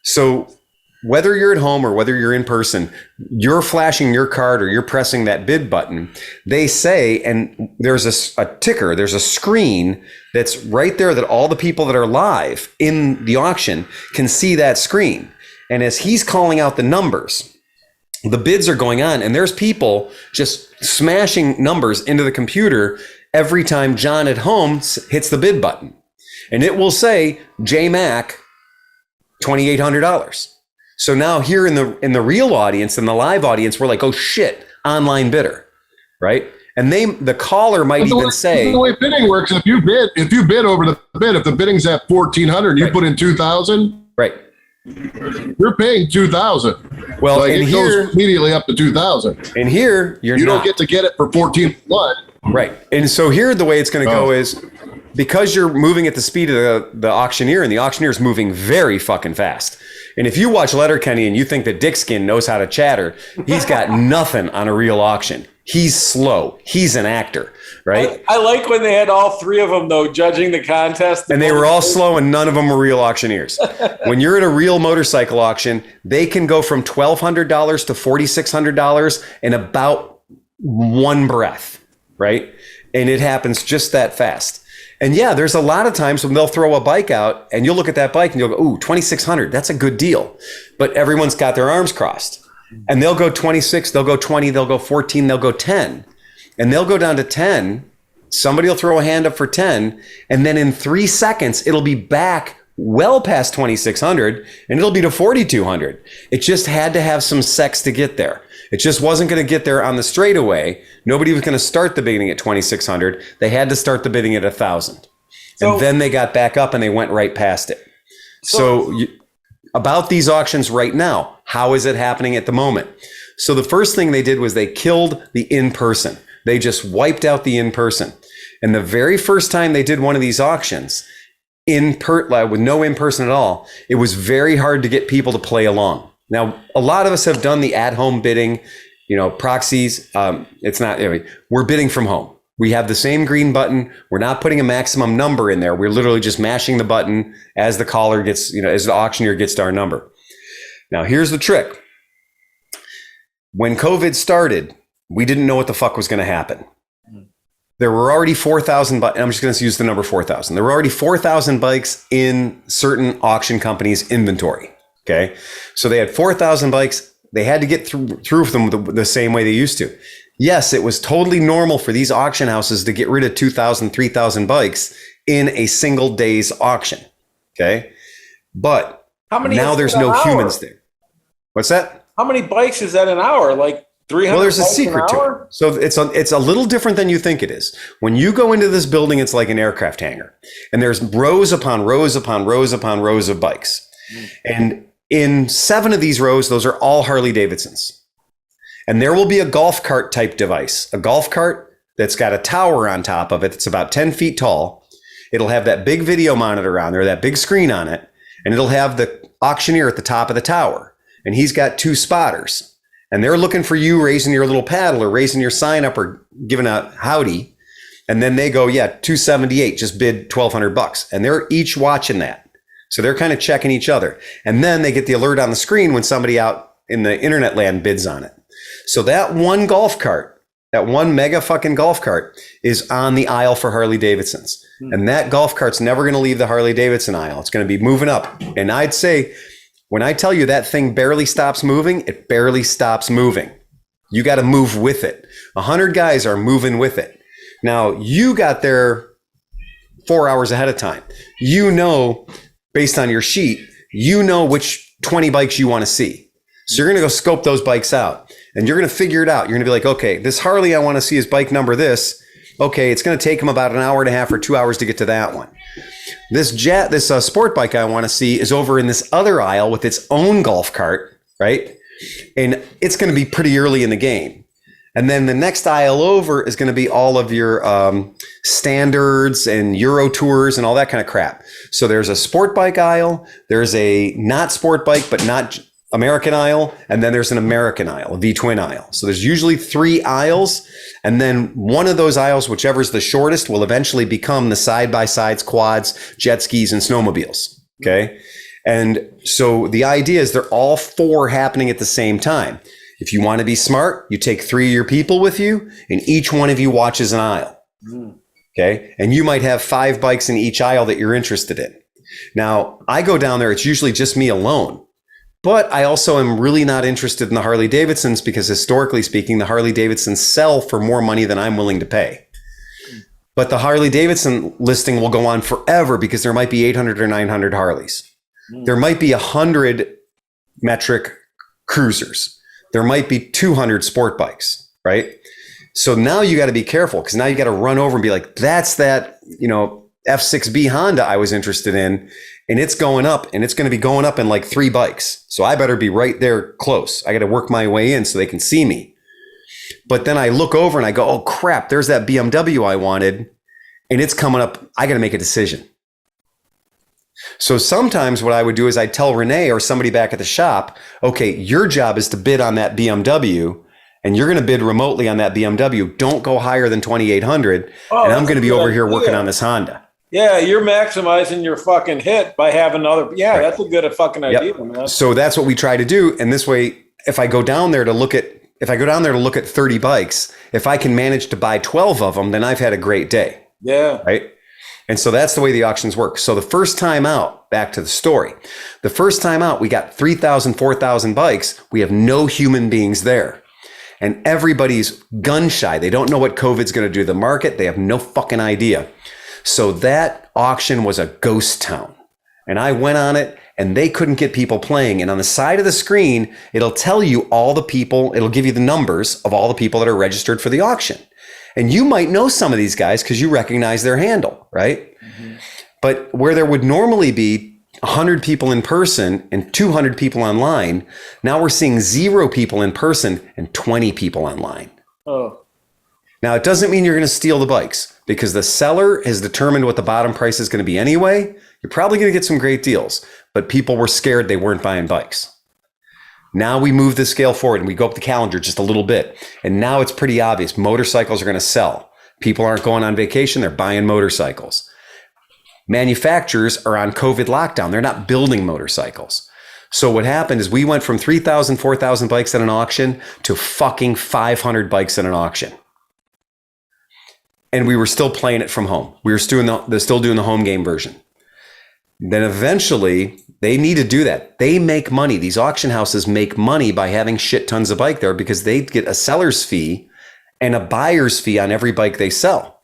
So whether you're at home or whether you're in person, you're flashing your card or you're pressing that bid button. They say, and there's a ticker, there's a screen that's right there that all the people that are live in the auction can see that screen. And as he's calling out the numbers, the bids are going on, and there's people just smashing numbers into the computer every time John at home hits the bid button. And it will say J Mac $2,800. So now here in the real audience, in the live audience, we're like, oh shit, online bidder, right? And the caller might even say, the way bidding works, if you bid over the bid, if the bidding's at 1,400, you put in 2,000, right? You're paying 2,000. Well, like and it here goes immediately up to 2,000. And here you don't get to get it for 14,100. Right. And so here the way it's going to go is because you're moving at the speed of the auctioneer, and the auctioneer is moving very fucking fast. And if you watch Letterkenny and you think that Dickskin knows how to chatter, he's got nothing on a real auction. He's slow. He's an actor, right? I like when they had all three of them, though, judging the contest. And they were all slow, and none of them were real auctioneers. When you're at a real motorcycle auction, they can go from $1,200 to $4,600 in about one breath, right? And it happens just that fast. And yeah, there's a lot of times when they'll throw a bike out and you'll look at that bike and you'll go, ooh, 2,600, that's a good deal. But everyone's got their arms crossed. And they'll go 26, they'll go 20, they'll go 14, they'll go 10. And they'll go down to 10. Somebody will throw a hand up for 10. And then in 3 seconds, it'll be back well past 2,600 and it'll be to 4,200. It just had to have some sex to get there. It just wasn't going to get there on the straightaway. Nobody was going to start the bidding at 2,600. They had to start the bidding at 1,000. And then they got back up and they went right past it. So about these auctions right now, how is it happening at the moment? So the first thing they did was they killed the in-person. They just wiped out the in-person. And the very first time they did one of these auctions, with no in-person at all, it was very hard to get people to play along. Now, a lot of us have done the at-home bidding, proxies. We're bidding from home. We have the same green button. We're not putting a maximum number in there. We're literally just mashing the button as the caller gets, as the auctioneer gets to our number. Now, here's the trick. When COVID started, we didn't know what the fuck was going to happen. There were already 4,000 bikes. I'm just going to use the number 4,000. There were already 4,000 bikes in certain auction companies' inventory. Okay. So they had 4,000 bikes. They had to get through them the same way they used to. Yes, it was totally normal for these auction houses to get rid of 2,000, 3,000 bikes in a single day's auction. Okay. But now there's no humans there. What's that? How many bikes is that an hour? Like 300? Well, there's a secret to it. So it's a little different than you think it is. When you go into this building, it's like an aircraft hangar, and there's rows upon rows upon rows upon rows of bikes. And in 7 of these rows, those are all Harley Davidsons. And there will be a golf cart type device, a golf cart that's got a tower on top of it. It's about 10 feet tall. It'll have that big video monitor on there, that big screen on it, and it'll have the auctioneer at the top of the tower. And he's got 2 spotters, and they're looking for you raising your little paddle or raising your sign up or giving a howdy. And then they go, yeah, 278, just bid $1,200. And they're each watching that. So they're kind of checking each other. And then they get the alert on the screen when somebody out in the internet land bids on it. So that one golf cart, that one mega fucking golf cart is on the aisle for Harley Davidsons. And that golf cart's never going to leave the Harley Davidson aisle. It's going to be moving up. And I'd say, when I tell you that thing barely stops moving, it barely stops moving. You got to move with it. 100 guys are moving with it. Now, you got there 4 hours ahead of time. Based on your sheet, which 20 bikes you want to see. So you're going to go scope those bikes out and you're going to figure it out. You're going to be like, okay, this Harley I want to see is bike number this. Okay, it's going to take them about an hour and a half or 2 hours to get to that one. This sport bike I want to see is over in this other aisle with its own golf cart, right? And it's going to be pretty early in the game. And then the next aisle over is going to be all of your standards and Euro tours and all that kind of crap. So there's a sport bike aisle. There's a not sport bike, but not American aisle, and then there's an American aisle, a V-twin aisle. So there's usually 3 aisles, and then one of those aisles, whichever's the shortest, will eventually become the side-by-sides, quads, jet skis, and snowmobiles. Okay? And so the idea is they're all 4 happening at the same time. If you want to be smart, you take 3 of your people with you, and each one of you watches an aisle. Okay? And you might have 5 bikes in each aisle that you're interested in. Now, I go down there, it's usually just me alone. But I also am really not interested in the Harley Davidsons because historically speaking, the Harley Davidsons sell for more money than I'm willing to pay. But the Harley Davidson listing will go on forever because there might be 800 or 900 Harleys. There might be 100 metric cruisers. There might be 200 sport bikes, right? So now you got to be careful because now you got to run over and be like, that's that, F6B Honda I was interested in, and it's going up, and it's going to be going up in like 3 bikes. So I better be right there close. I got to work my way in so they can see me. But then I look over and I go, oh crap, there's that BMW I wanted, and it's coming up. I got to make a decision. So sometimes what I would do is I'd tell Renee or somebody back at the shop, okay, your job is to bid on that BMW, and you're going to bid remotely on that BMW. Don't go higher than 2,800, and I'm going to be over here working on this Honda. Yeah, you're maximizing your fucking hit by having other. Yeah, right. That's a good fucking idea, man. So that's what we try to do. And this way, if I go down there to look at 30 bikes, if I can manage to buy 12 of them, then I've had a great day. Yeah. Right. And so that's the way the auctions work. So the first time out, back to the story, the first time out, we got 3,000, 4,000 bikes. We have no human beings there. And everybody's gun shy. They don't know what COVID's going to do to the market. They have no fucking idea. So that auction was a ghost town. And I went on it and they couldn't get people playing. And on the side of the screen, it'll tell you all the people, it'll give you the numbers of all the people that are registered for the auction. And you might know some of these guys because you recognize their handle, right? Mm-hmm. But where there would normally be 100 people in person and 200 people online, now we're seeing 0 people in person and 20 people online. Oh. Now, it doesn't mean you're going to steal the bikes because the seller has determined what the bottom price is going to be anyway. You're probably going to get some great deals, but people were scared they weren't buying bikes. Now we move the scale forward and we go up the calendar just a little bit. And now it's pretty obvious. Motorcycles are going to sell. People aren't going on vacation. They're buying motorcycles. Manufacturers are on COVID lockdown. They're not building motorcycles. So what happened is we went from 3,000, 4,000 bikes at an auction to fucking 500 bikes at an auction. And we were still playing it from home. We were still doing the home game version. Then eventually they need to do that. They make money. These auction houses make money by having shit tons of bike there because they get a seller's fee and a buyer's fee on every bike they sell.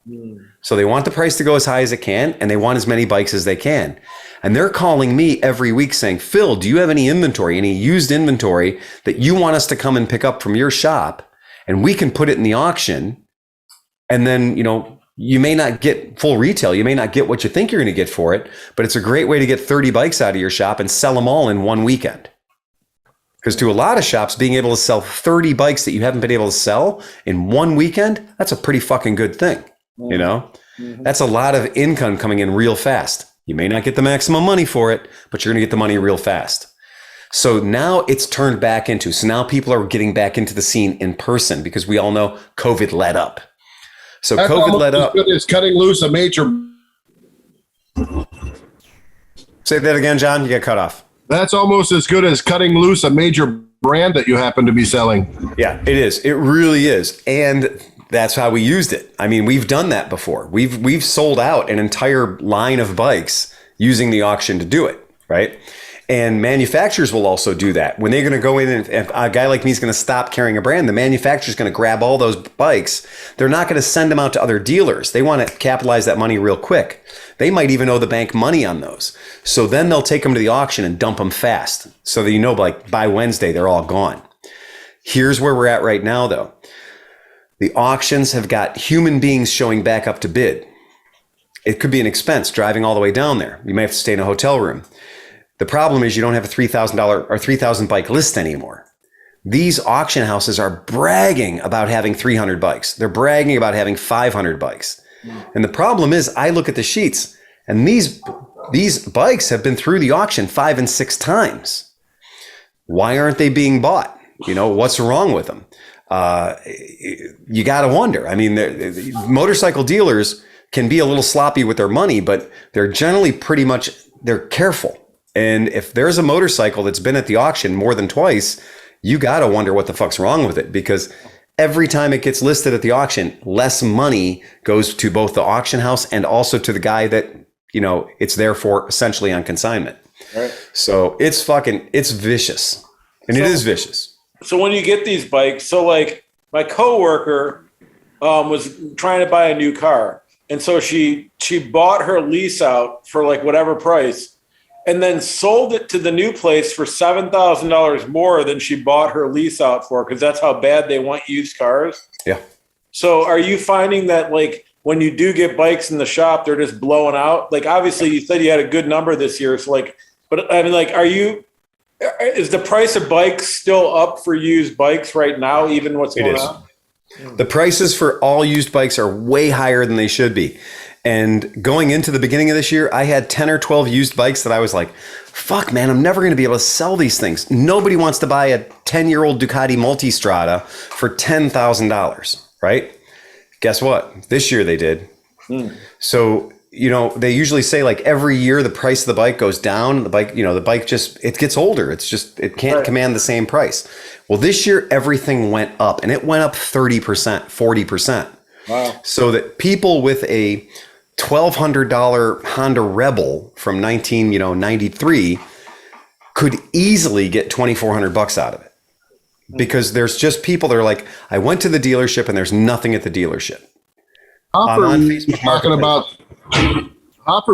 So they want the price to go as high as it can, and they want as many bikes as they can. And they're calling me every week saying, Phil, do you have any inventory, any used inventory that you want us to come and pick up from your shop? And we can put it in the auction. And then, you may not get full retail. You may not get what you think you're going to get for it, but it's a great way to get 30 bikes out of your shop and sell them all in one weekend. Because to a lot of shops, being able to sell 30 bikes that you haven't been able to sell in one weekend, that's a pretty fucking good thing. Mm-hmm. That's a lot of income coming in real fast. You may not get the maximum money for it, but you're going to get the money real fast. So now it's turned back into, so now people are getting back into the scene in person because we all know COVID let up. So that's COVID let up. It's cutting loose a major. Say that again, John. You got cut off. That's almost as good as cutting loose a major brand that you happen to be selling. Yeah, it is. It really is. And that's how we used it. I mean, we've done that before. We've sold out an entire line of bikes using the auction to do it, right? And manufacturers will also do that. When they're going to go in and a guy like me is going to stop carrying a brand, the manufacturer's going to grab all those bikes. They're not going to send them out to other dealers. They want to capitalize that money real quick. They might even owe the bank money on those. So then they'll take them to the auction and dump them fast. So that like by Wednesday, they're all gone. Here's where we're at right now, though. The auctions have got human beings showing back up to bid. It could be an expense driving all the way down there. You may have to stay in a hotel room. The problem is you don't have a $3,000 or 3,000 bike list anymore. These auction houses are bragging about having 300 bikes. They're bragging about having 500 bikes. And the problem is I look at the sheets and these bikes have been through the auction 5 and 6 times. Why aren't they being bought? You know, what's wrong with them? You got to wonder. I mean, motorcycle dealers can be a little sloppy with their money, but they're generally they're careful. And if there's a motorcycle that's been at the auction more than twice, you got to wonder what the fuck's wrong with it, because every time it gets listed at the auction, less money goes to both the auction house and also to the guy that, you know, it's there for essentially on consignment. Right. So it's vicious, and it is vicious. So when you get these bikes, so like my coworker was trying to buy a new car. And so she bought her lease out for like whatever price, and then sold it to the new place for $7,000 more than she bought her lease out for, because that's how bad they want used cars. Yeah. So are you finding that, like, when you do get bikes in the shop, they're just blowing out? Like, obviously you said you had a good number this year. So like, but I mean, like, is the price of bikes still up for used bikes right now, even what's going on? The prices for all used bikes are way higher than they should be. And going into the beginning of this year, I had 10 or 12 used bikes that I was like, fuck, man, I'm never going to be able to sell these things. Nobody wants to buy a 10-year-old Ducati Multistrada for $10,000, right? Guess what? This year they did. So, you know, they usually say like every year the price of the bike goes down. The bike just, it gets older. It can't command the same price. Well, this year everything went up, and it went up 30%, 40%. Wow. So that people with a $1,200 Honda Rebel from 1993 could easily get $2,400 out of it, because there's just people that are like, I went to the dealership and there's nothing at the dealership. Hopper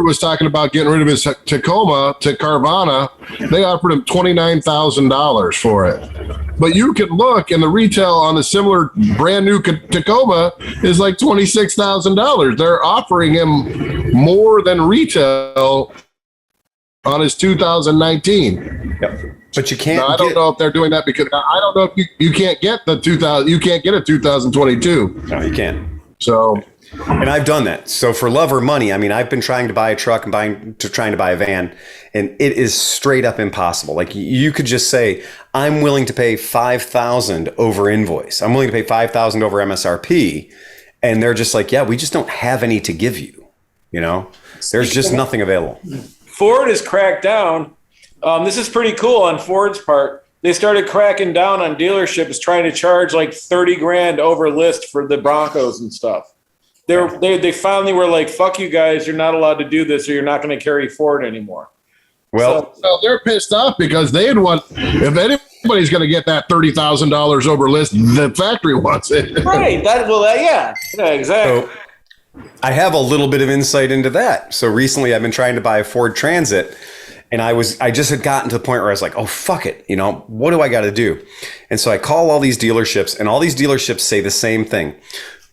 was talking about getting rid of his Tacoma to Carvana. They offered him $29,000 for it. But you can look, and the retail on a similar brand new Tacoma is like $26,000. They're offering him more than retail on his 2019. Yep. But you can't. Now, I don't know if they're doing that, because I don't know if you can't get the 2000. You can't get a 2022. No, you can't. So. And I've done that. So for love or money, I mean, I've been trying to buy a truck and trying to buy a van, and it is straight up impossible. Like, you could just say, I'm willing to pay $5,000 over invoice. I'm willing to pay $5,000 over MSRP. And they're just like, yeah, we just don't have any to give you. You know, there's just nothing available. Ford has cracked down. This is pretty cool on Ford's part. They started cracking down on dealerships trying to charge like $30,000 over list for the Broncos and stuff. They finally were like, fuck you guys, you're not allowed to do this, or you're not going to carry Ford anymore. Well, so they're pissed off because they'd want, if anybody's going to get that $30,000 over list, the factory wants it. Right. Yeah, exactly. So I have a little bit of insight into that. So recently I've been trying to buy a Ford Transit, and I just had gotten to the point where I was like, oh, fuck it. You know, what do I got to do? And so I call all these dealerships, and all these dealerships say the same thing.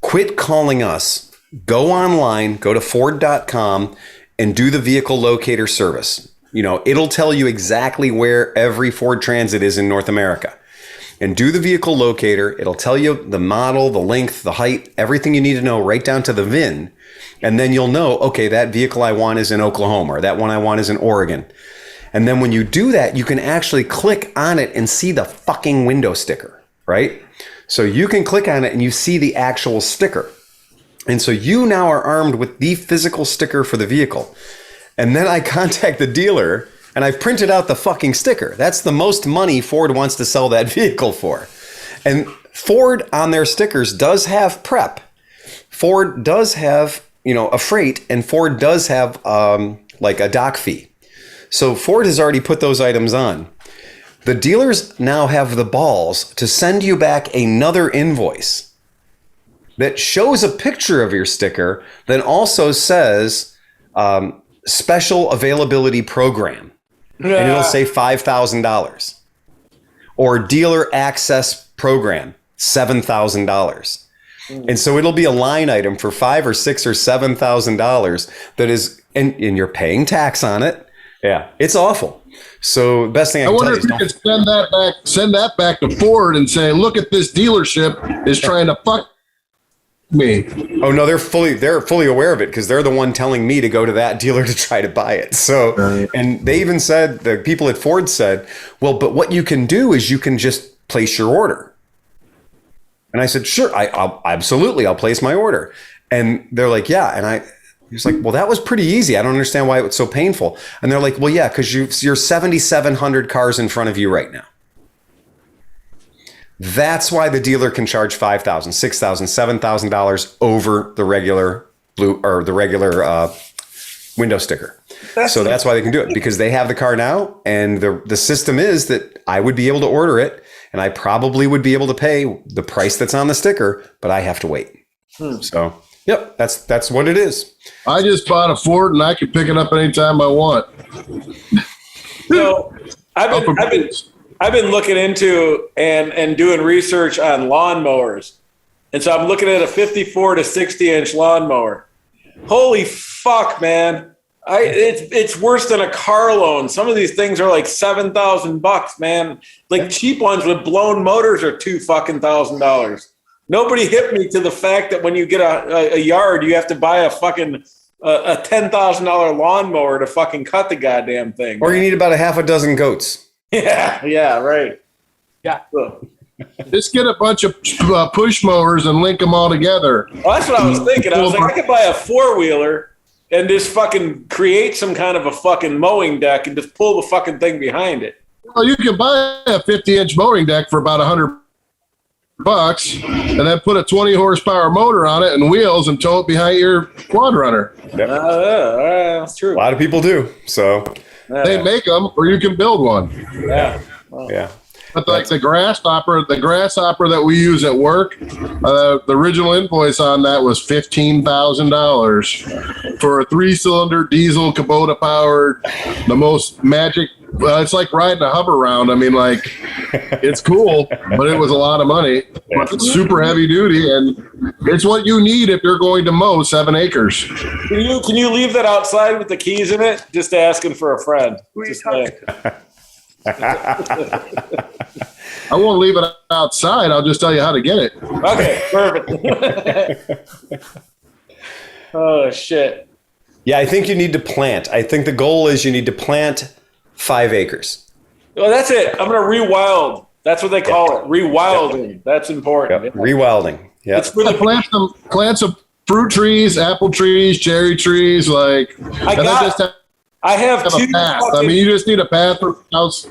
Quit calling us. Go online, go to Ford.com, and do the vehicle locator service. You know, it'll tell you exactly where every Ford Transit is in North America. And do the vehicle locator. It'll tell you the model, the length, the height, everything you need to know, right down to the VIN. And then you'll know, okay, that vehicle I want is in Oklahoma, or that one I want is in Oregon. And then when you do that, you can actually click on it and see the fucking window sticker, right? So you can click on it and you see the actual sticker. And so you now are armed with the physical sticker for the vehicle. And then I contact the dealer, and I've printed out the fucking sticker. That's the most money Ford wants to sell that vehicle for. And Ford on their stickers does have prep. Ford does have, you know, a freight, and Ford does have like a dock fee. So Ford has already put those items on. The dealers now have the balls to send you back another invoice that shows a picture of your sticker that also says special availability program. Yeah. And it'll say $5,000. Or dealer access program, $7,000. And so it'll be a line item for $5,000 or $6,000 or $7,000 that is, and you're paying tax on it. Yeah, it's awful. So the best thing I can wonder tell you if you could send that back to Ford and say, look at this dealership is trying to fuck me. Oh no, they're fully aware of it because they're the one telling me to go to that dealer to try to buy it. So, and they even said, the people at Ford said, well, but what you can do is you can just place your order. And I said, sure, I'll absolutely, I'll place my order. And they're like, yeah. And I was like, well, that was pretty easy. I don't understand why it was so painful. And they're like, well, yeah, because you're 7,700 cars in front of you right now. That's why the dealer can charge $5,000, $6,000, $7,000 over the regular window sticker. That's why they can do it, because they have the car now, and the system is that I would be able to order it, and I probably would be able to pay the price that's on the sticker, but I have to wait. So, yep, that's what it is. I just bought a Ford, and I can pick it up anytime I want. So I've been looking into and doing research on lawnmowers. And so I'm looking at a 54 to 60 inch lawnmower. Holy fuck, man. It's worse than a car loan. Some of these things are like $7,000, man. Like cheap ones with blown motors are $2,000. Nobody hit me to the fact that when you get a yard, you have to buy a fucking a $10,000 lawnmower to fucking cut the goddamn thing. Or you need about a half a dozen goats. Yeah, right. Yeah. Just get a bunch of push mowers and link them all together. Well, that's what I was thinking. I was like, I could buy a four-wheeler and just fucking create some kind of a fucking mowing deck and just pull the fucking thing behind it. Well, you can buy a 50-inch mowing deck for about $100 and then put a 20 horsepower motor on it and wheels and tow it behind your quad runner. That's true. A lot of people do. So they make them, or you can build one. Yeah. Yeah. But like the grasshopper that we use at work, the original invoice on that was $15,000 for a 3-cylinder diesel Kubota powered, the most magic. It's like riding a hover round. I mean, like, it's cool, but it was a lot of money. But it's super heavy duty, and it's what you need if you're going to mow 7 acres. Can you leave that outside with the keys in it? Just asking for a friend. Just I won't leave it outside. I'll just tell you how to get it. Okay, perfect. Oh, shit. Yeah, I think you need to plant. I think the goal is you need to plant 5 acres. Well, that's it. I'm going to rewild. That's what they call it. Rewilding. Yep. That's important. Yep. Rewilding. Yeah. It's for the plant some fruit trees, apple trees, cherry trees. Like I have two. Path. I mean, you just need a path for the house.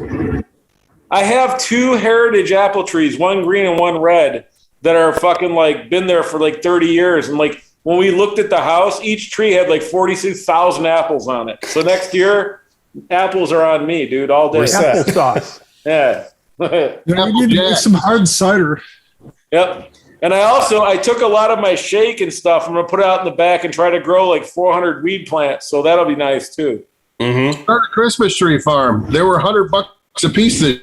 I have 2 heritage apple trees, one green and one red, that are fucking like been there for like 30 years. And like when we looked at the house, each tree had like 46,000 apples on it. So next year, apples are on me, dude, all day. Applesauce. Yeah. You need to make some hard cider. Yep. And I took a lot of my shake and stuff. I'm going to put it out in the back and try to grow like 400 weed plants. So that'll be nice too. Mm-hmm. Start a Christmas tree farm. They were $100 a piece this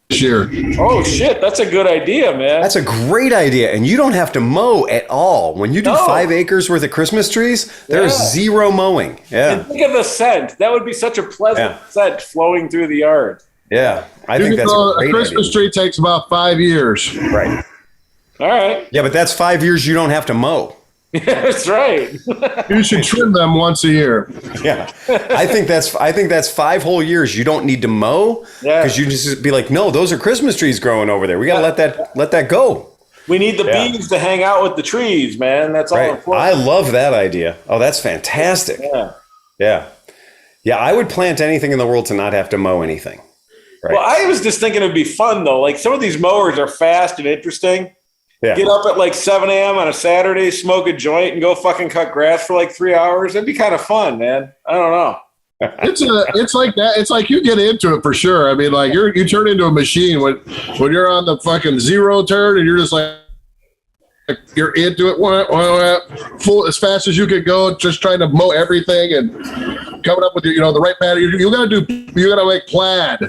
year. Oh shit, that's a good idea, man. That's a great idea, and you don't have to mow at all. When you do 5 acres worth of Christmas trees, there's zero mowing. Yeah. And think of the scent. That would be such a pleasant scent flowing through the yard. Yeah, I think that's a great Christmas tree takes about 5 years. Right. All right. Yeah, but that's 5 years you don't have to mow. That's right. You should trim them once a year. Yeah, I think that's 5 whole years you don't need to mow because you just be like, no, those are Christmas trees growing over there. We got to let that go. We need the bees to hang out with the trees, man. That's all important. I love that idea. Oh, that's fantastic. Yeah. I would plant anything in the world to not have to mow anything. Right. Well, I was just thinking it'd be fun though. Like some of these mowers are fast and interesting. Yeah. Get up at like 7 a.m. on a Saturday, smoke a joint, and go fucking cut grass for like 3 hours. That'd be kind of fun, man. I don't know. It's like that. It's like you get into it for sure. I mean, like you turn into a machine when you're on the fucking zero turn and you're just like you're into it full as fast as you could go, just trying to mow everything and coming up with the right pattern. You gotta make plaid.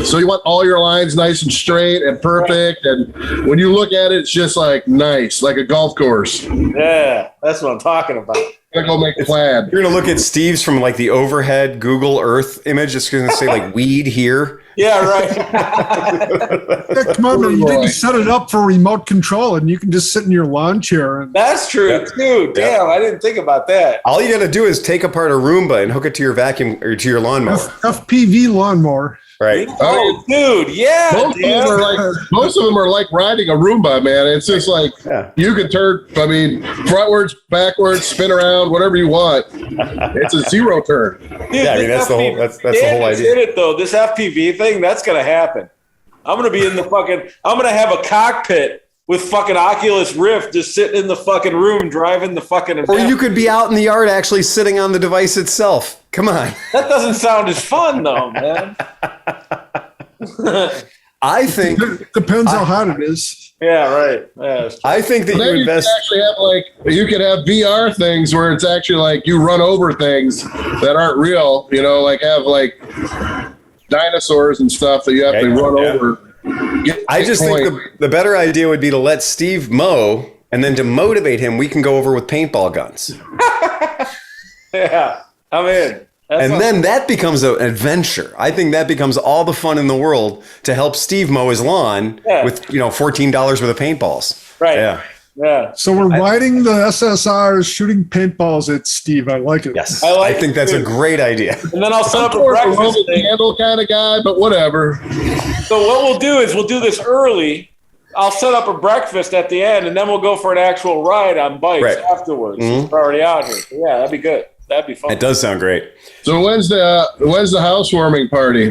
So you want all your lines nice and straight and perfect. And when you look at it, it's just like nice, like a golf course. Yeah, that's what I'm talking about. gonna go make plaid. You're gonna look at Steve's from like the overhead Google Earth image. It's gonna say like weed here. Yeah, right. Yeah, come on, man, you didn't set it up for remote control, and you can just sit in your lawn chair. And That's true too. Damn, I didn't think about that. All you gotta do is take apart a Roomba and hook it to your vacuum or to your lawnmower. FPV lawnmower. Right. Oh, dude, yeah. Most of them are like riding a Roomba, man. It's just like you can turn. I mean, frontwards, backwards, spin around, whatever you want. It's a zero turn. Dude, Yeah, I mean that's the whole that's the whole idea. It though. This FPV thing, that's gonna happen. I'm gonna be in the fucking. I'm gonna have a cockpit with fucking Oculus Rift, just sitting in the fucking room driving the fucking. Or you could be out in the yard actually sitting on the device itself. Come on. That doesn't sound as fun though, man. I think Depends how hot it is. Yeah, right. Yeah, I think that Then you you can invest. actually have you could have VR things where it's actually like you run over things that aren't real. You know, like have like dinosaurs and stuff that you have to run over. I just think the better idea would be to let Steve mow, and then to motivate him, we can go over with paintball guns. Yeah, I'm in. Then that becomes an adventure. I think that becomes all the fun in the world to help Steve mow his lawn with $14 worth of paintballs. Right. Yeah. Yeah. So we're riding the SSRs, shooting paintballs at Steve. I like it. Yes. I think that's a great idea. And then I'll set up a I'm a breakfast Roman thing. candle kind of guy, but whatever. So what we'll do is we'll do this early. I'll set up a breakfast at the end, and then we'll go for an actual ride on bikes afterwards. Since we're already out here. So yeah, that'd be good. That'd be fun. It does sound great. So when's the housewarming party?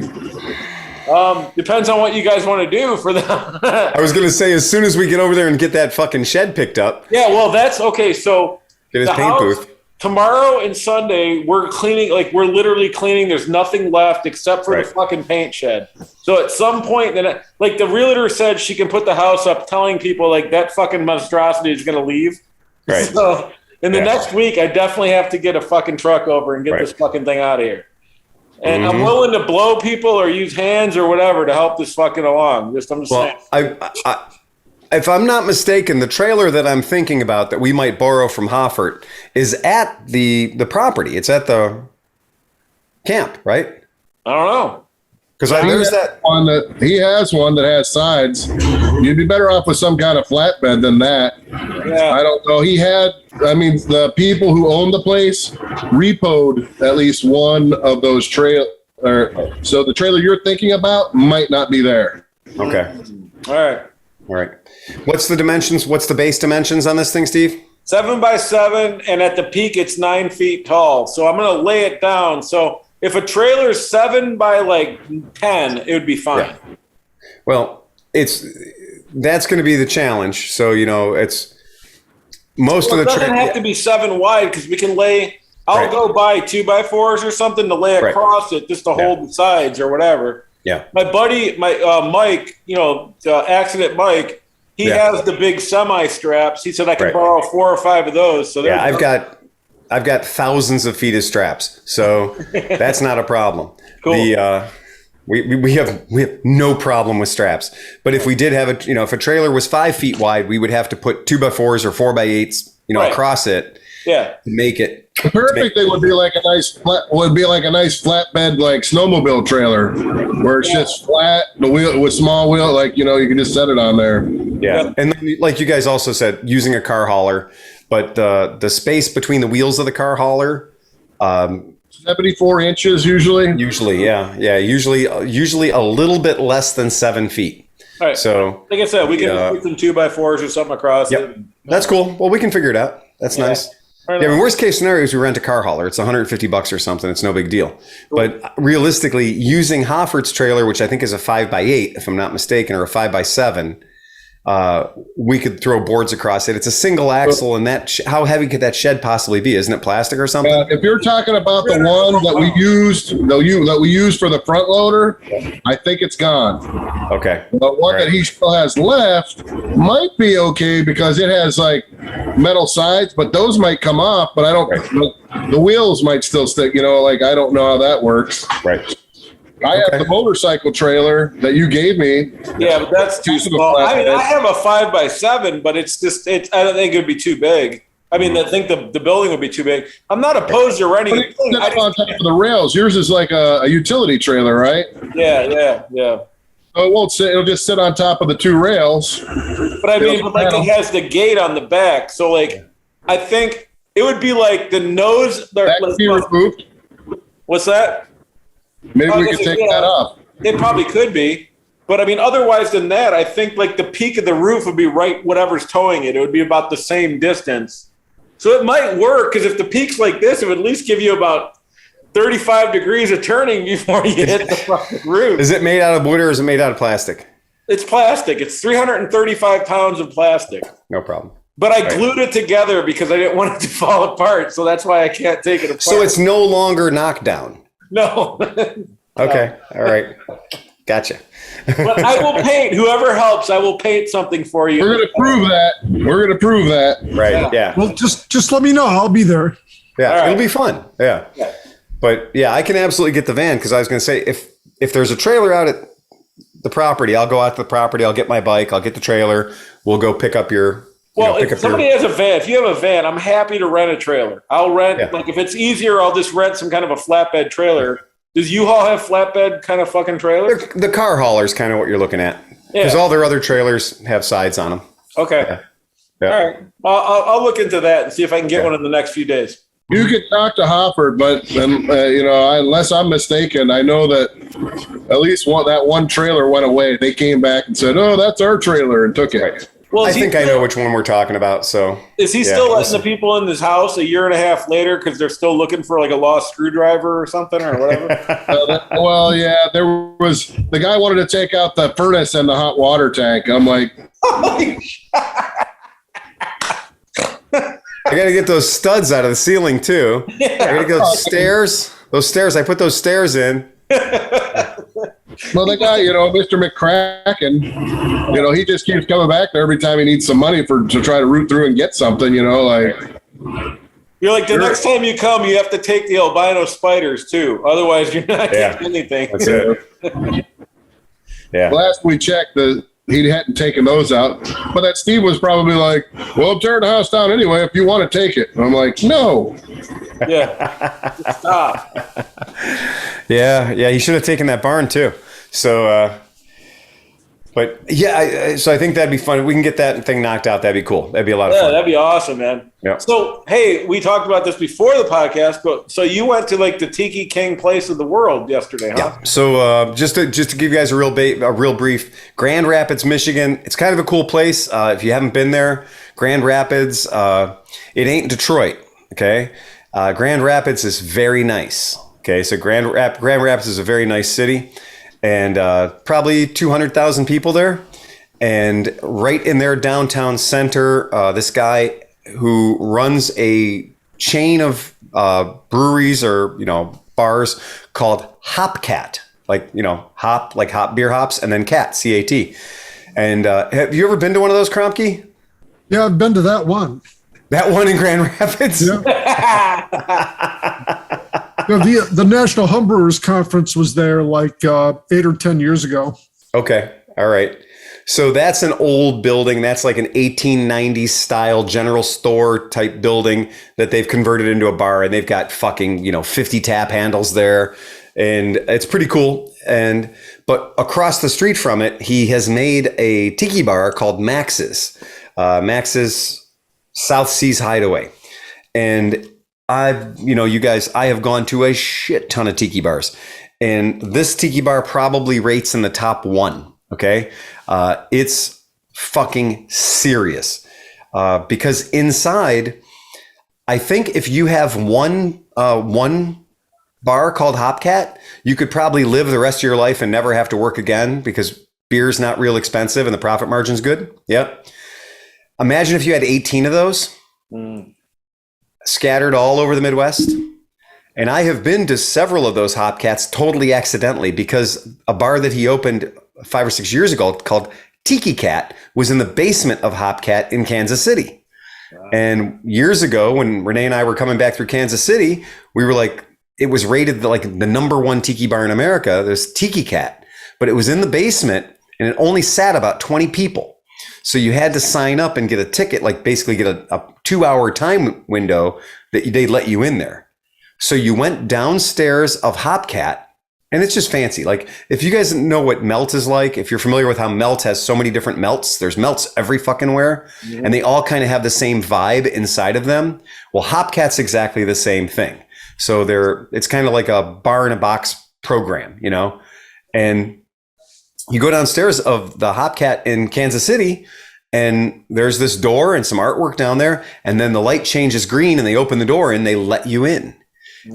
Depends on what you guys want to do for that. I was going to say, as soon as we get over there and get that fucking shed picked up, Yeah, well, that's okay. So get his the paint house- booth. tomorrow and Sunday, we're cleaning. Like we're literally cleaning. There's nothing left except for the fucking paint shed. So at some point, then, like the realtor said, she can put the house up, telling people like that fucking monstrosity is going to leave. Right. So in the next week, I definitely have to get a fucking truck over and get this fucking thing out of here. And I'm willing to blow people or use hands or whatever to help this fucking along. I'm just saying. If I'm not mistaken, the trailer that I'm thinking about that we might borrow from Hoffert is at the property. It's at the camp, right? I don't know. Because there's that one that he has one that has sides. You'd be better off with some kind of flatbed than that. Yeah. I don't know. The people who own the place repoed at least one of those so the trailer you're thinking about might not be there. Okay. All right. What's the dimensions? What's the base dimensions on this thing, Steve? 7x7, and at the peak, it's 9 feet tall. So I'm going to lay it down. So if a trailer is 7 by like 10, it would be fine. Yeah. Well, that's going to be the challenge. So it's most of the. It doesn't have to be 7 wide because we can lay. I'll go buy 2x4s or something to lay across it just to hold the sides or whatever. Yeah. My buddy, Mike, Accident Mike, he has the big semi straps. He said I can borrow 4 or 5 of those. So I've got thousands of feet of straps, so that's not a problem. Cool. We have no problem with straps. But if we did have if a trailer was 5 feet wide, we would have to put 2x4s or 4x8s, across it. Yeah. To make it. The perfect thing would be like a nice flatbed like snowmobile trailer where it's just flat, the wheel with small wheel, like you can just set it on there. Yeah. And then, like you guys also said, using a car hauler, but the space between the wheels of the car hauler 74 inches usually. Usually a little bit less than 7 feet. All right. So like I said, we can put some 2x4s or something across it. That's cool. Well, we can figure it out. That's nice. I mean, worst case scenario is we rent a car hauler. It's $150 or something. It's no big deal. Cool. But realistically, using Hoffert's trailer, which I think is a 5x8, if I'm not mistaken, or a 5x7, we could throw boards across it. It's a single axle, and that how heavy could that shed possibly be? Isn't it plastic or something? If you're talking about the one that we used for the front loader, I think it's gone. Okay. The one that he still has left might be okay because it has like metal sides, but those might come off. But I don't. The wheels might still stick. I don't know how that works. Right. I have the motorcycle trailer that you gave me. Yeah, but that's too small. I mean, I have a 5x7, but I don't think it would be too big. I mean, I think the building would be too big. I'm not opposed to renting. It's on top of the rails. Yours is like a utility trailer, right? Yeah. So it won't sit. It'll just sit on top of the two rails. But I mean, it has the gate on the back. So like, I think it would be like the nose. That could be removed. What's that? Maybe we could take that off. It probably could be. But I mean, otherwise than that, I think like the peak of the roof would be right, whatever's towing it. It would be about the same distance. So it might work, because if the peak's like this, it would at least give you about 35 degrees of turning before you hit the fucking roof. Is it made out of wood or is it made out of plastic? It's plastic. It's 335 pounds of plastic. No problem. But I glued it together because I didn't want it to fall apart. So that's why I can't take it apart. So it's no longer knockdown. No. Okay. All right. Gotcha. But I will paint. Whoever helps, I will paint something for you. We're going to prove that. Right. Yeah. Well, just let me know. I'll be there. Yeah. Right. It'll be fun. Yeah. But yeah, I can absolutely get the van, because I was going to say, if there's a trailer out at the property, I'll go out to the property. I'll get my bike. I'll get the trailer. We'll go pick up your. Well, if somebody has a van, if you have a van, I'm happy to rent a trailer. I'll rent, like if it's easier, I'll just rent some kind of a flatbed trailer. Does U-Haul have flatbed kind of fucking trailers? The car hauler is kind of what you're looking at. Because all their other trailers have sides on them. Okay. Yeah. All right. I'll look into that and see if I can get one in the next few days. You could talk to Hofford, but unless I'm mistaken, I know that at least that one trailer went away. They came back and said, "Oh, that's our trailer," and took it. Right. Well, I think I know which one we're talking about. So is he still letting the people in his house a year and a half later because they're still looking for like a lost screwdriver or something or whatever? Well, yeah, there was the guy wanted to take out the furnace and the hot water tank. I'm like, holy shit. I got to get those studs out of the ceiling too. I got to get those stairs. Those stairs. I put those stairs in. Well, the guy, Mr. McCracken, he just keeps coming back there every time he needs some money to try to root through and get something, like. You're like, the next time you come, you have to take the albino spiders too. Otherwise, you're not getting anything. That's it. Yeah. Last we checked, he hadn't taken those out. But that Steve was probably like, well, tear the house down anyway if you want to take it. And I'm like, no. Yeah. Stop. Yeah. He should have taken that barn too. So, but yeah, so I think that'd be fun. If we can get that thing knocked out, that'd be cool. That'd be a lot of fun. Yeah, that'd be awesome, man. Yeah. So, hey, we talked about this before the podcast, but so you went to like the Tiki King place of the world yesterday, huh? Yeah. So just to give you guys a real brief, Grand Rapids, Michigan. It's kind of a cool place. If you haven't been there, Grand Rapids, it ain't Detroit. Okay. Grand Rapids is very nice. Okay. So Grand Rapids is a very nice city. And probably 200,000 people there. And right in their downtown center, this guy who runs a chain of breweries or, bars called Hopcat. Like, hop, beer hops, and then cat, C-A-T. And have you ever been to one of those, Kromke? Yeah, I've been to that one. That one in Grand Rapids? Yeah. The National Homebrewers Conference was there like 8 or 10 years ago. Okay. All right. So that's an old building. That's like an 1890s style general store type building that they've converted into a bar, and they've got fucking, 50 tap handles there. And it's pretty cool. But across the street from it, he has made a tiki bar called Max's. Max's South Seas Hideaway. And I have gone to a shit ton of tiki bars, and this tiki bar probably rates in the top 1. Okay. It's fucking serious. Because inside, I think if you have one bar called Hopcat, you could probably live the rest of your life and never have to work again, because beer's not real expensive and the profit margin's good. Yep. Imagine if you had 18 of those. Scattered all over the Midwest. And I have been to several of those Hopcats totally accidentally, because a bar that he opened 5 or 6 years ago called Tiki Cat was in the basement of Hopcat in Kansas City. Wow. And years ago, when Renee and I were coming back through Kansas City, we were like, it was rated like the number 1 tiki bar in America. There's Tiki Cat, but it was in the basement and it only sat about 20 people. So you had to sign up and get a ticket, like basically get a 2-hour time window that they'd let you in there. So you went downstairs of Hopcat, and it's just fancy. Like, if you guys know what Melt is like, if you're familiar with how Melt has so many different melts, there's melts every fucking where, and they all kind of have the same vibe inside of them. Well, Hopcat's exactly the same thing. So it's kind of like a bar in a box program, you know? And you go downstairs of the Hopcat in Kansas City, and there's this door and some artwork down there, and then the light changes green and they open the door and they let you in.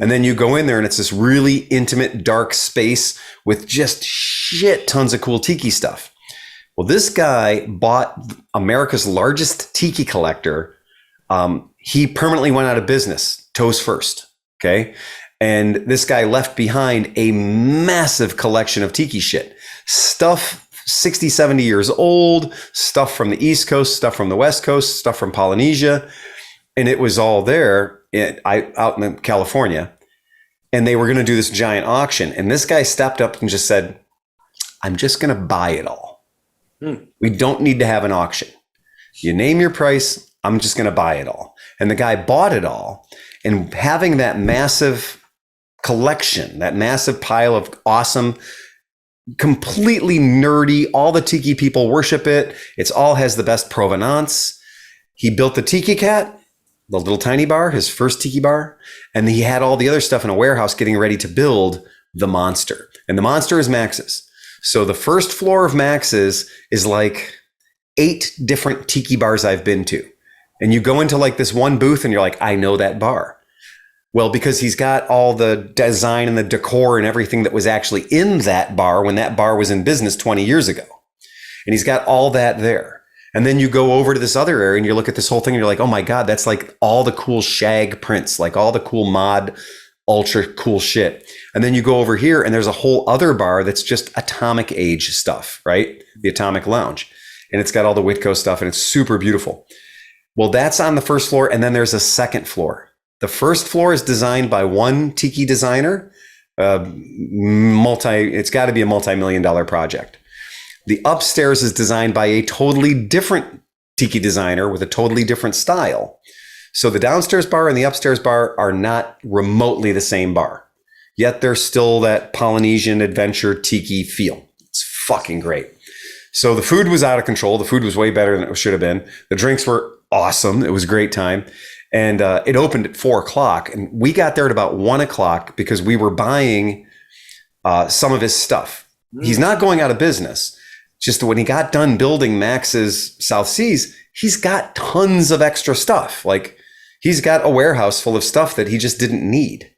And then you go in there and it's this really intimate, dark space with just shit tons of cool tiki stuff. Well, this guy bought America's largest tiki collector. He permanently went out of business, toes first. Okay. And this guy left behind a massive collection of tiki shit. Stuff 60, 70 years old, stuff from the East Coast, stuff from the West Coast, stuff from Polynesia. And it was all there out in California. And they were going to do this giant auction. And this guy stepped up and just said, I'm just going to buy it all. We don't need to have an auction. You name your price, I'm just going to buy it all. And the guy bought it all. And having that massive collection, that massive pile of awesome, completely nerdy, all the tiki people worship it. It's all has the best provenance. He built the Tiki Cat, the little tiny bar, his first tiki bar. And he had all the other stuff in a warehouse getting ready to build the Monster. And the Monster is Max's. So the first floor of Max's is like 8 different tiki bars I've been to. And you go into like this one booth and you're like, I know that bar. Well, because he's got all the design and the decor and everything that was actually in that bar when that bar was in business 20 years ago. And he's got all that there. And then you go over to this other area and you look at this whole thing and you're like, oh my God, that's like all the cool shag prints, like all the cool mod, ultra cool shit. And then you go over here and there's a whole other bar that's just atomic age stuff, right? The Atomic Lounge. And it's got all the Whitco stuff and it's super beautiful. Well, that's on the first floor. And then there's a second floor. The first floor is designed by one tiki designer. It's got to be a multi-million-dollar project. The upstairs is designed by a totally different tiki designer with a totally different style. So the downstairs bar and the upstairs bar are not remotely the same bar. Yet there's still that Polynesian adventure tiki feel. It's fucking great. So the food was out of control. The food was way better than it should have been. The drinks were awesome. It was a great time. And it opened at 4:00. And we got there at about 1:00 because we were buying some of his stuff. He's not going out of business. Just when he got done building Max's South Seas, he's got tons of extra stuff. Like he's got a warehouse full of stuff that he just didn't need.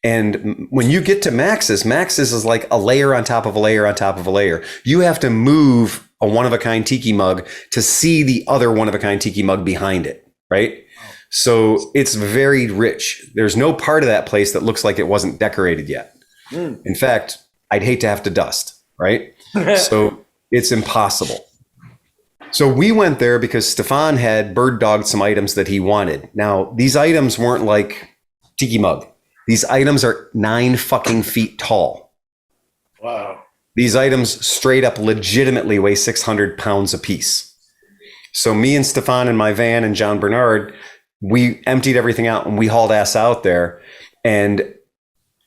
And when you get to Max's is like a layer on top of a layer on top of a layer. You have to move a one-of-a-kind tiki mug to see the other one-of-a-kind tiki mug behind it, right? So it's very rich. There's no part of that place that looks like it wasn't decorated yet. In fact, I'd hate to have to dust, right? So it's impossible. So we went there because Stefan had bird dogged some items that he wanted. Now, these items weren't like tiki mug. These items are 9 fucking feet tall. Wow. These items straight up legitimately weigh 600 pounds a piece. So me and Stefan in my van and John Bernard, we emptied everything out and we hauled ass out there. And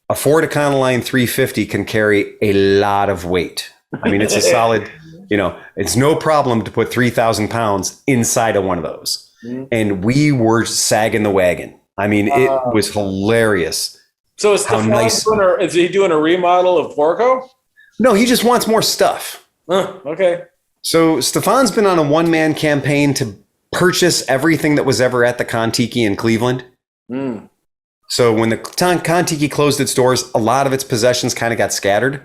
a Ford Econoline 350 can carry a lot of weight. I mean, it's a solid, it's no problem to put 3,000 pounds inside of one of those. And we were sagging the wagon. I mean, it was hilarious. So is he doing a remodel of Porco? No, he just wants more stuff. Okay. So Stefan's been on a one-man campaign to purchase everything that was ever at the Kon-Tiki in Cleveland. So when the Kon-Tiki closed its doors, a lot of its possessions kind of got scattered.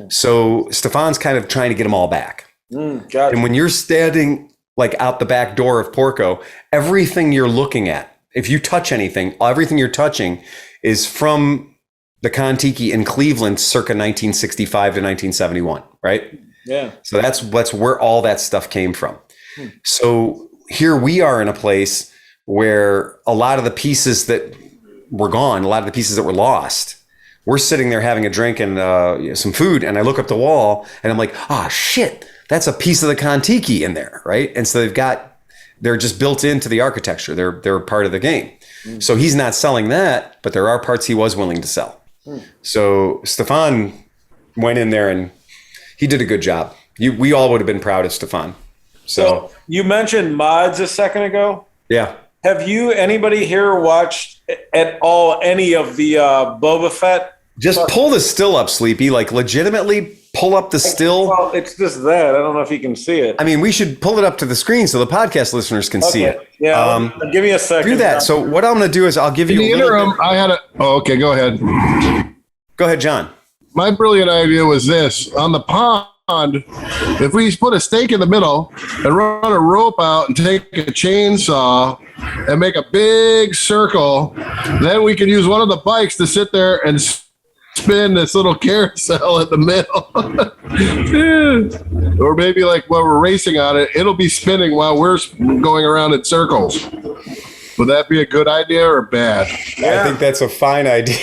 So Stefan's kind of trying to get them all back. Got it. And when you're standing like out the back door of Porco, everything you're looking at, if you touch anything, everything you're touching is from the Kon-Tiki in Cleveland circa 1965 to 1971, right? Yeah. So that's where all that stuff came from. So here we are in a place where a lot of the pieces that were gone, a lot of the pieces that were lost, we're sitting there having a drink and some food, and I look up the wall and I'm like, shit, that's a piece of the Kontiki in there, right? And so they're just built into the architecture. They're part of the game. So he's not selling that, but there are parts he was willing to sell. So Stefan went in there and he did a good job. We all would have been proud of Stefan. So you mentioned mods a second ago. Yeah. Have anybody here watched at all any of the Boba Fett? Just pull the still up, Sleepy. Like legitimately pull up the still. Well, it's just that. I don't know if you can see it. I mean, we should pull it up to the screen so the podcast listeners can see it. Yeah. Give me a second. Do that. So what I'm going to do is I'll give you in the interim. I had a. Oh, okay. Go ahead. Go ahead, John. My brilliant idea was this: on the pond, if we put a stake in the middle and run a rope out and take a chainsaw and make a big circle, then we can use one of the bikes to sit there and spin this little carousel in the middle. Or maybe like while we're racing on it, it'll be spinning while we're going around in circles. Would that be a good idea or bad? I think that's a fine idea.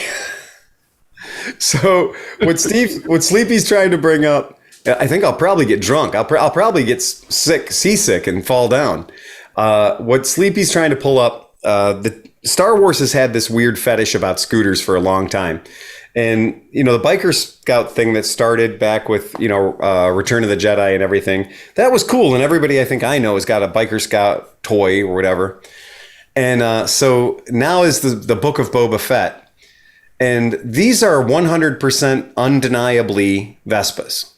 So what Sleepy's trying to bring up, I think I'll probably get drunk. I'll probably get seasick and fall down. What Sleepy's trying to pull up, the Star Wars has had this weird fetish about scooters for a long time. And, the Biker Scout thing that started back with, Return of the Jedi and everything, that was cool. And everybody I think I know has got a Biker Scout toy or whatever. And so now is the Book of Boba Fett. And these are 100% undeniably Vespas.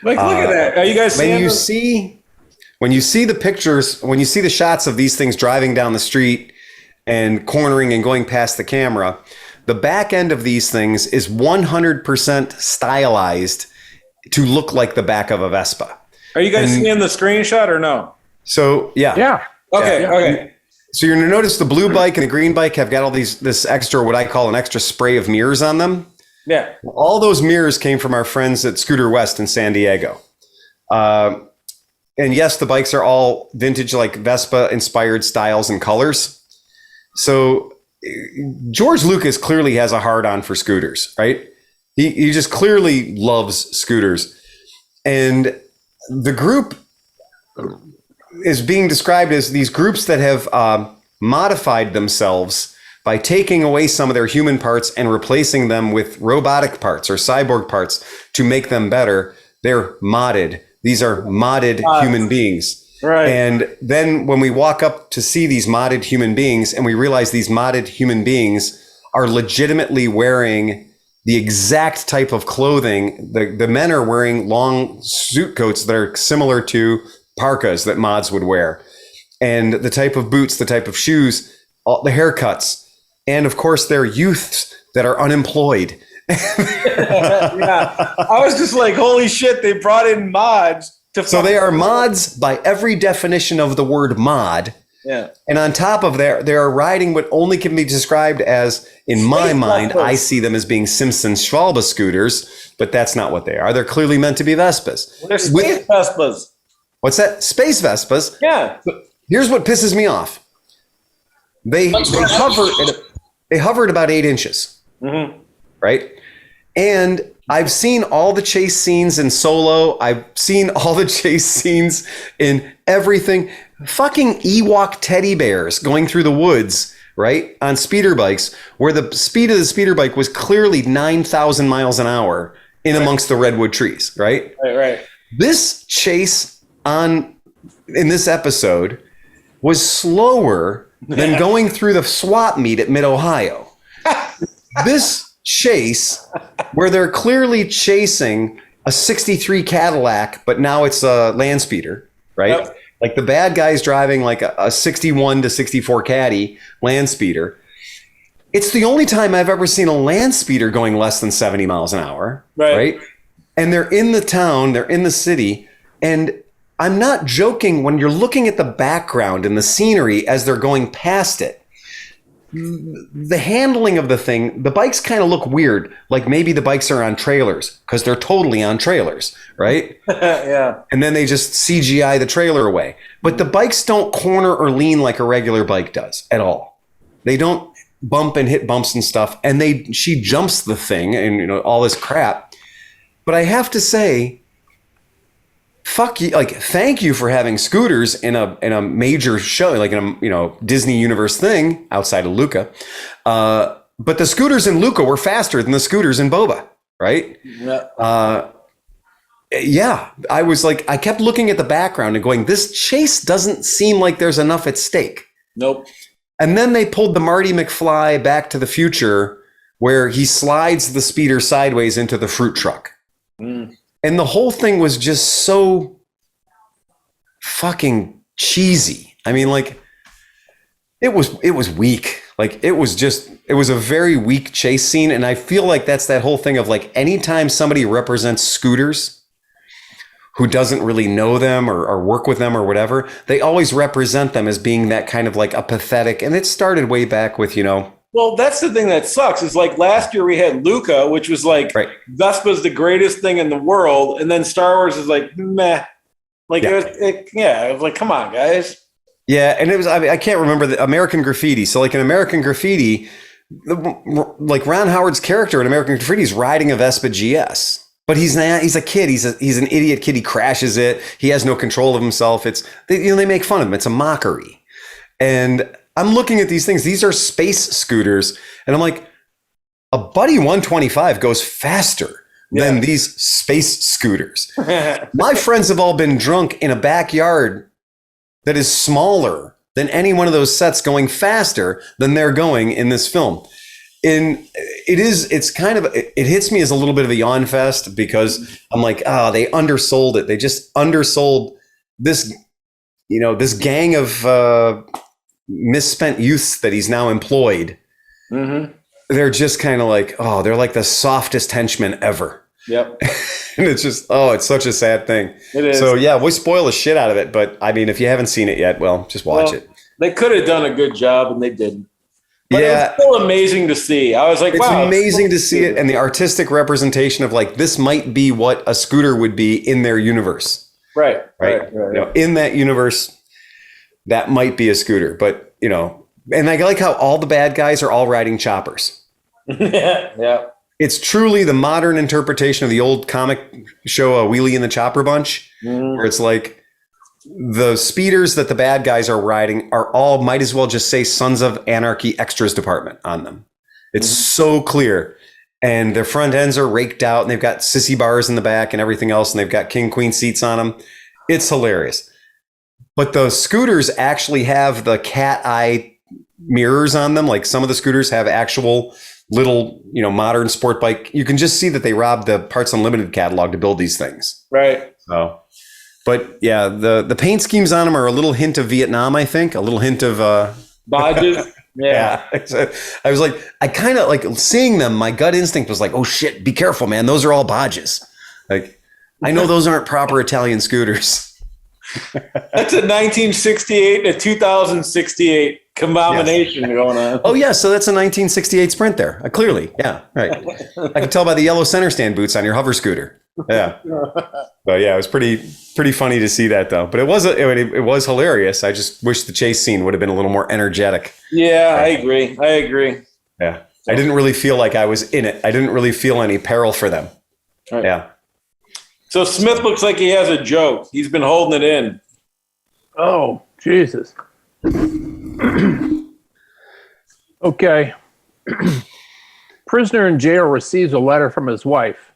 Like, look at that. Are you guys seeing when you see the pictures, when you see the shots of these things driving down the street and cornering and going past the camera, the back end of these things is 100% stylized to look like the back of a Vespa. Are you guys seeing the screenshot or no? So, yeah. Yeah. Okay. So you're going to notice the blue bike and the green bike have got all this extra, what I call an extra spray of mirrors on them. Yeah. All those mirrors came from our friends at Scooter West in San Diego. And yes, the bikes are all vintage, like Vespa inspired styles and colors. So George Lucas clearly has a hard on for scooters, right? He just clearly loves scooters. And the group is being described as these groups that have modified themselves by taking away some of their human parts and replacing them with robotic parts or cyborg parts to make them better. They're modded. These are modded human beings. Right. And then when we walk up to see these modded human beings and we realize these modded human beings are legitimately wearing the exact type of clothing. The men are wearing long suit coats that are similar to parkas that mods would wear. And the type of boots, the type of shoes, all the haircuts. And of course, they're youths that are unemployed. Yeah. I was just like, holy shit, they brought in mods. So they are mods by every definition of the word mod. Yeah. And on top of that, they are riding what only can be described as, in my mind, I see them as being Simpsons Schwalbe scooters, but that's not what they are. They're clearly meant to be Vespas. They're space Vespas. What's that? Space Vespas? Yeah. But here's what pisses me off. They hover at about 8 inches. Mm-hmm. Right? And I've seen all the chase scenes in Solo. I've seen all the chase scenes in everything. Fucking Ewok teddy bears going through the woods, right? On speeder bikes, where the speed of the speeder bike was clearly 9,000 miles an hour in amongst the redwood trees, right? Right. This chase in this episode was slower than going through the swap meet at Mid-Ohio. This chase, where they're clearly chasing a 63 Cadillac, but now it's a land speeder, right? Yep. Like the bad guy's driving like a 61 to 64 Caddy land speeder. It's the only time I've ever seen a land speeder going less than 70 miles an hour, right? And they're in the town, they're in the city, and I'm not joking when you're looking at the background and the scenery as they're going past it. The handling of the thing, the bikes kind of look weird. Like maybe the bikes are on trailers because they're totally on trailers, right? Yeah. And then they just CGI the trailer away. But the bikes don't corner or lean like a regular bike does at all. They don't bump and hit bumps and stuff. And she jumps the thing and all this crap. But I have to say, fuck you, like, thank you for having scooters in a major show, like in a, Disney universe thing outside of Luca. But the scooters in Luca were faster than the scooters in Boba, right? Yeah. I was like, I kept looking at the background and going, this chase doesn't seem like there's enough at stake. Nope. And then they pulled the Marty McFly Back to the Future where he slides the speeder sideways into the fruit truck. And the whole thing was just so fucking cheesy. I mean, like, it was weak. Like, it was a very weak chase scene. And I feel like that's that whole thing of like, anytime somebody represents scooters who doesn't really know them or work with them or whatever, they always represent them as being that kind of like a pathetic. And it started way back with, Well, that's the thing that sucks. Is like last year we had Luca, which was like Vespa's the greatest thing in the world, and then Star Wars is like meh. Like it was like, come on, guys. Yeah, and it was, I can't remember the American Graffiti. So like in American Graffiti, like Ron Howard's character in American Graffiti is riding a Vespa GS. But he's a kid. He's an idiot kid. He crashes it. He has no control of himself. They make fun of him. It's a mockery. And I'm looking at these things. These are space scooters. And I'm like, a Buddy 125 goes faster than these space scooters. My friends have all been drunk in a backyard that is smaller than any one of those sets going faster than they're going in this film. And it hits me as a little bit of a yawn fest because I'm like, they undersold it. They just undersold this, this gang of misspent youths that he's now employed. Mm-hmm. They're just kind of like, they're like the softest henchmen ever. Yep. And it's just, it's such a sad thing. It is. So yeah, we spoil the shit out of it. But I mean, if you haven't seen it yet, well, just watch it. They could have done a good job and they didn't. But it was still amazing to see. I was like, it's wow. Amazing to see it. And the artistic representation of like, this might be what a scooter would be in their universe. Right. In that universe, that might be a scooter. But, and I like how all the bad guys are all riding choppers. Yeah. It's truly the modern interpretation of the old comic show, Wheelie and the Chopper Bunch, where it's like, the speeders that the bad guys are riding are all, might as well just say Sons of Anarchy Extras Department on them. It's so clear. And their front ends are raked out and they've got sissy bars in the back and everything else. And they've got king queen seats on them. It's hilarious. But the scooters actually have the cat eye mirrors on them. Like some of the scooters have actual little, modern sport bike. You can just see that they robbed the Parts Unlimited catalog to build these things. Right. So. But yeah, the paint schemes on them are a little hint of Vietnam, I think. A little hint of Bodges. Yeah. I was like, I kind of like seeing them. My gut instinct was like, oh shit, be careful, man. Those are all Bodges. Like, I know those aren't proper Italian scooters. That's a 1968 and a 2068 combination going on. Oh yeah, so that's a 1968 Sprint there. Clearly, yeah, right. I can tell by the yellow center stand boots on your hover scooter. Yeah, but yeah, it was pretty funny to see that though. But it was hilarious. I just wish the chase scene would have been a little more energetic. Yeah, I agree. Yeah, I didn't really feel like I was in it. I didn't really feel any peril for them. Right. Yeah. So Smith looks like he has a joke. He's been holding it in. Oh, Jesus. Okay. Prisoner in jail receives a letter from his wife.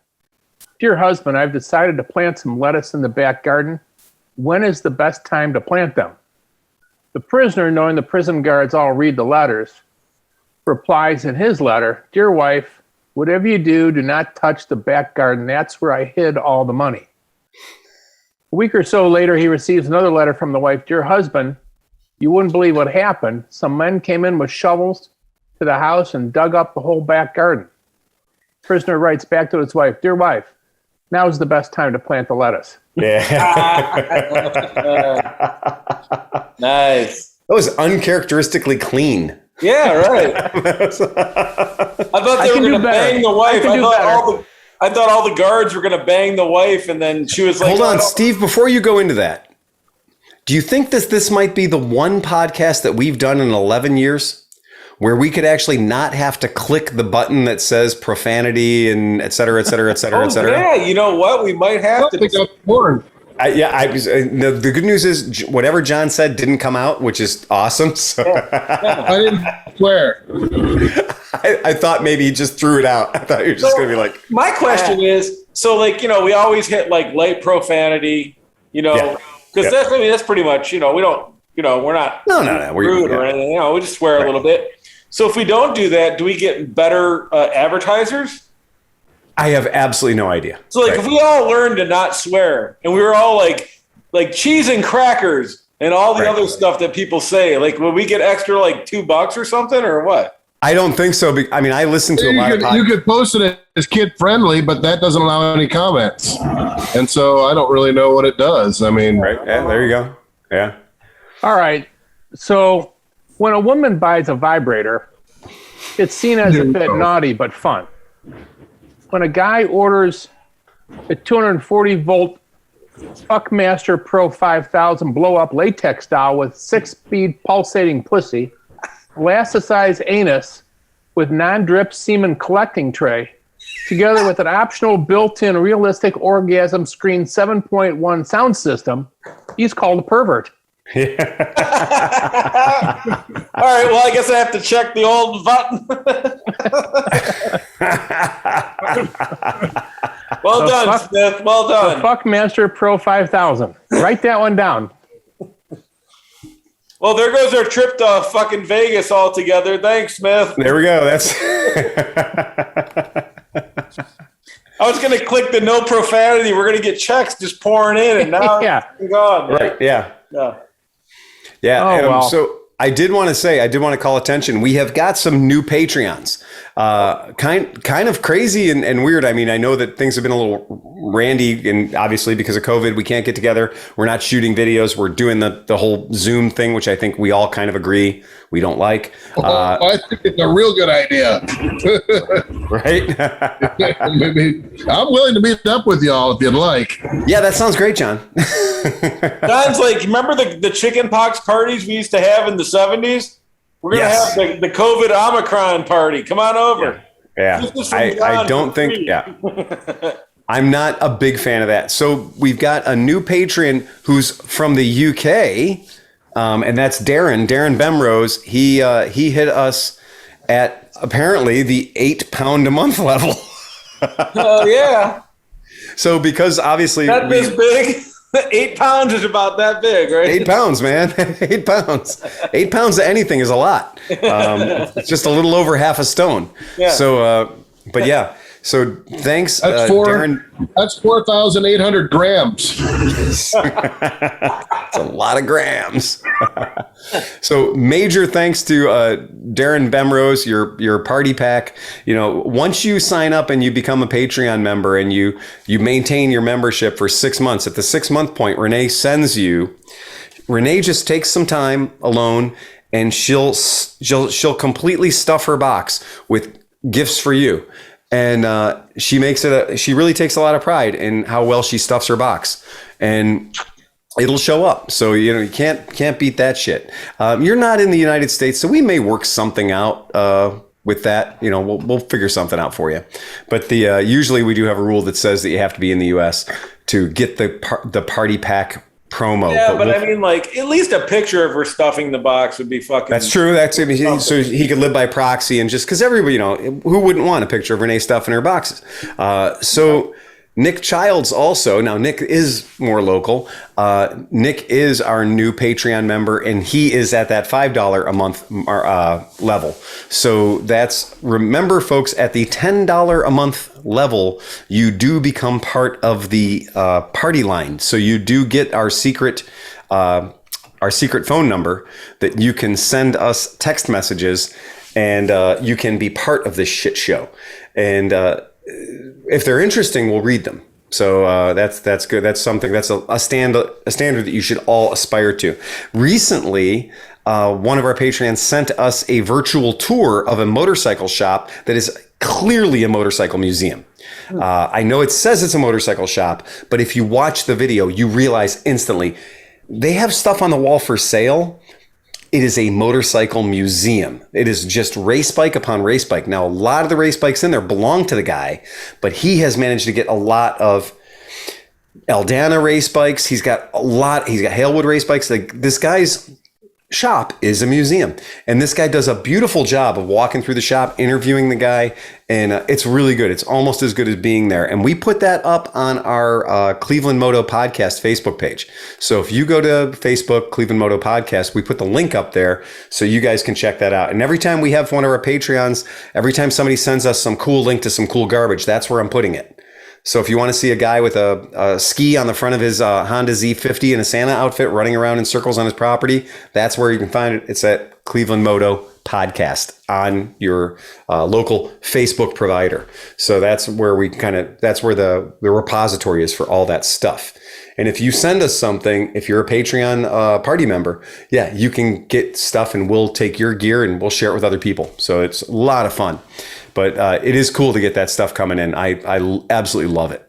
Dear husband, I've decided to plant some lettuce in the back garden. When is the best time to plant them? The prisoner, knowing the prison guards all read the letters, replies in his letter, Dear wife, whatever you do, do not touch the back garden. That's where I hid all the money. A week or so later, he receives another letter from the wife. Dear husband, you wouldn't believe what happened. Some men came in with shovels to the house and dug up the whole back garden. Prisoner writes back to his wife, Dear wife, now is the best time to plant the lettuce. Yeah. Nice. That was uncharacteristically clean. Yeah, right. I thought they were going to bang the wife. I thought all the guards were going to bang the wife, and then she was like, Hold on, Steve, before you go into that, do you think this might be the one podcast that we've done in 11 years where we could actually not have to click the button that says profanity and et cetera, et cetera, et cetera, et cetera? Yeah, you know what? We might have to. Porn. The good news is whatever John said didn't come out, which is awesome. So I didn't swear. I thought maybe he just threw it out. I thought he was just going to be like. My question is, so like, we always hit like light profanity, because that's pretty much, we don't, we're not rude or anything, we just swear a little bit. So if we don't do that, do we get better advertisers? I have absolutely no idea. So like, if we all learned to not swear and we were all like cheese and crackers and all the other stuff that people say, like, will we get extra like $2 or something or what? I don't think so. I mean, I listen to a lot of podcasts. You could post it as kid friendly, but that doesn't allow any comments. And so I don't really know what it does. I mean, right. Yeah, there you go. Yeah. All right. So when a woman buys a vibrator, it's seen as a bit naughty but fun. When a guy orders a 240-volt Fuckmaster Pro 5000 blow-up latex doll with 6-speed pulsating pussy, elasticized anus with non-drip semen collecting tray, together with an optional built-in realistic orgasm screen 7.1 sound system, he's called a pervert. All right, well, I guess I have to check the old button. Well done, Smith. Well done. Fuckmaster Pro 5000. Write that one down. Well, there goes our trip to fucking Vegas altogether. Thanks, Smith. There we go. That's. I was going to click the no profanity. We're going to get checks just pouring in, and now it's gone. Right. Yeah. Yeah. Oh, well. So I did want to call attention. We have got some new Patreons. Kind of crazy and weird. I mean, I know that things have been a little randy, and obviously because of COVID, we can't get together. We're not shooting videos. We're doing the whole Zoom thing, which I think we all kind of agree we don't like. I think it's a real good idea. Right? I'm willing to meet up with y'all if you'd like. Yeah, that sounds great, John. John's like, remember the chicken pox parties we used to have in the 70s? We're going to have the COVID Omicron party. Come on over. Yeah. I don't think, I'm not a big fan of that. So we've got a new patron who's from the UK, and that's Darren Bemrose. He hit us at apparently the 8 pound a month level. Oh, yeah. So because obviously that this big. 8 pounds is about that big, right? 8 pounds, man. 8 pounds. 8 pounds of anything is a lot. It's just a little over half a stone. Yeah. So, but yeah. So thanks, Darren. That's 4,800 grams. It's a lot of grams. So major thanks to Darren Bemrose, your party pack. Once you sign up and you become a Patreon member and you maintain your membership for 6 months, at the 6-month point, Renee just takes some time alone and she'll completely stuff her box with gifts for you. And she really takes a lot of pride in how well she stuffs her box, and it'll show up. So you can't beat that shit. You're not in the United States, so we may work something out with that. We'll figure something out for you. But usually we do have a rule that says that you have to be in the U.S. to get the party pack promo. Yeah, but I mean, like, at least a picture of her stuffing the box would be fucking. That's true. So he could live by proxy, and just because everybody, who wouldn't want a picture of Renee stuffing her boxes? So Nick Childs also. Now Nick is more local. Nick is our new Patreon member, and he is at that $5 a month level. So remember, folks, at the $10 a month level, you do become part of the party line. So you do get our secret phone number that you can send us text messages, and you can be part of this shit show. And if they're interesting, we'll read them. So that's good. That's something. That's a standard that you should all aspire to. Recently, one of our Patreons sent us a virtual tour of a motorcycle shop that is clearly a motorcycle museum. I know it says it's a motorcycle shop, but if you watch the video, you realize instantly they have stuff on the wall for sale. It is a motorcycle museum. It is just race bike upon race bike. Now, a lot of the race bikes in there belong to the guy, but he has managed to get a lot of Aldana race bikes. He's got Halewood race bikes. Like, this guy's shop is a museum, and this guy does a beautiful job of walking through the shop, interviewing the guy, and it's really good. It's almost as good as being there. And we put that up on our Cleveland Moto Podcast Facebook page. So if you go to Facebook, Cleveland Moto Podcast, we put the link up there so you guys can check that out. And every time we have one of our Patreons, every time somebody sends us some cool link to some cool garbage, that's where I'm putting it. So if you want to see a guy with a ski on the front of his Honda Z50 and a Santa outfit running around in circles on his property, that's where you can find it. It's at Cleveland Moto Podcast on your local Facebook provider. So that's where that's where the repository is for all that stuff. And if you send us something, if you're a Patreon party member, yeah, you can get stuff and we'll take your gear and we'll share it with other people. So it's a lot of fun. But it is cool to get that stuff coming in. I absolutely love it.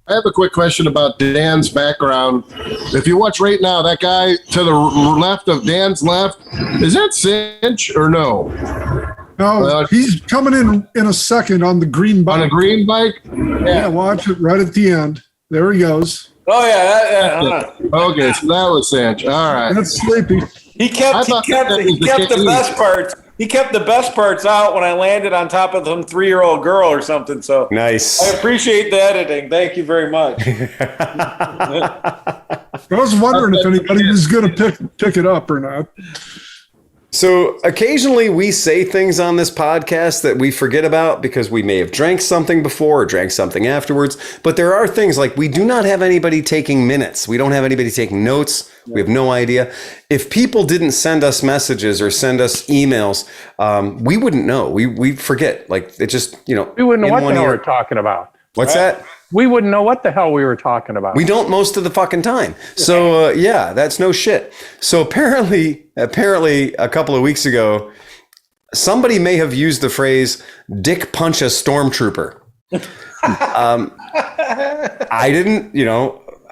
I have a quick question about Dan's background. If you watch right now, that guy to the left of Dan's left, is that Cinch or no? No, he's coming in a second on the green bike. On a green bike? Yeah, watch it right at the end. There he goes. Oh yeah. Okay, so that was Cinch. All right. That's Sleepy. He kept the best parts. He kept the best parts out when I landed on top of some 3-year-old girl or something. So nice. I appreciate the editing. Thank you very much. I was wondering if anybody was going to pick it up or not. So occasionally we say things on this podcast that we forget about because we may have drank something before or drank something afterwards. But there are things like we do not have anybody taking minutes. We don't have anybody taking notes. We have no idea. If people didn't send us messages or send us emails, we wouldn't know. We forget. Like, it just, we wouldn't know what the hell we're talking about. What's that? We wouldn't know what the hell we were talking about. We don't most of the fucking time. So yeah, that's no shit. So apparently a couple of weeks ago, somebody may have used the phrase "dick punch a stormtrooper." I didn't,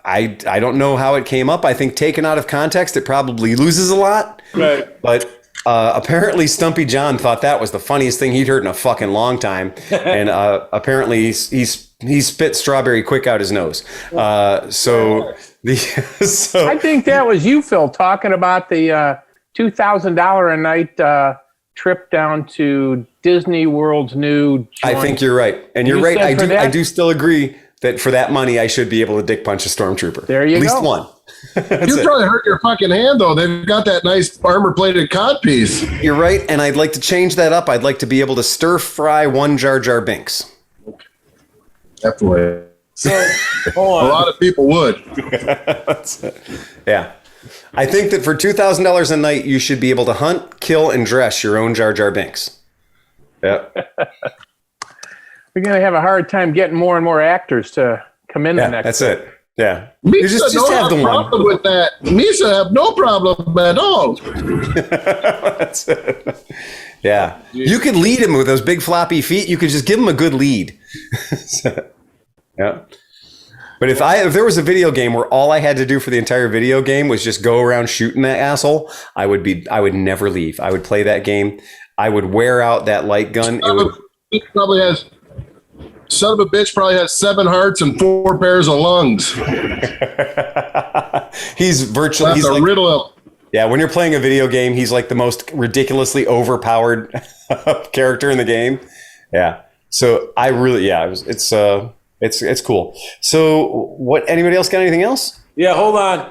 I don't know how it came up. I think taken out of context, it probably loses a lot. Right. But apparently Stumpy John thought that was the funniest thing he'd heard in a fucking long time. And apparently he spit strawberry quick out his nose. So I think that was you, Phil, talking about the $2,000 a night trip down to Disney World's new joint. I think you're right. And you're right. I do still agree that for that money, I should be able to dick punch a stormtrooper. There you go. At least one. You probably hurt your fucking hand, though. They've got that nice armor-plated codpiece. You're right, and I'd like to change that up. I'd like to be able to stir-fry one Jar Jar Binks. Definitely. So, a lot of people would. That's it. Yeah. I think that for $2,000 a night, you should be able to hunt, kill, and dress your own Jar Jar Binks. Yeah. We're going to have a hard time getting more and more actors to come in the next. That's it. Yeah. Misa just have the problem with that. Misa have no problem at all. That's it. Yeah. You could lead him with those big floppy feet. You could just give him a good lead. Yeah. But if there was a video game where all I had to do for the entire video game was just go around shooting that asshole, I would never leave. I would play that game. I would wear out that light gun. Son of a bitch probably has 7 hearts and 4 pairs of lungs. He's like, riddle. Yeah, when you're playing a video game, he's like the most ridiculously overpowered character in the game. Yeah. So I really, it's cool. So what? Anybody else got anything else? Yeah, hold on.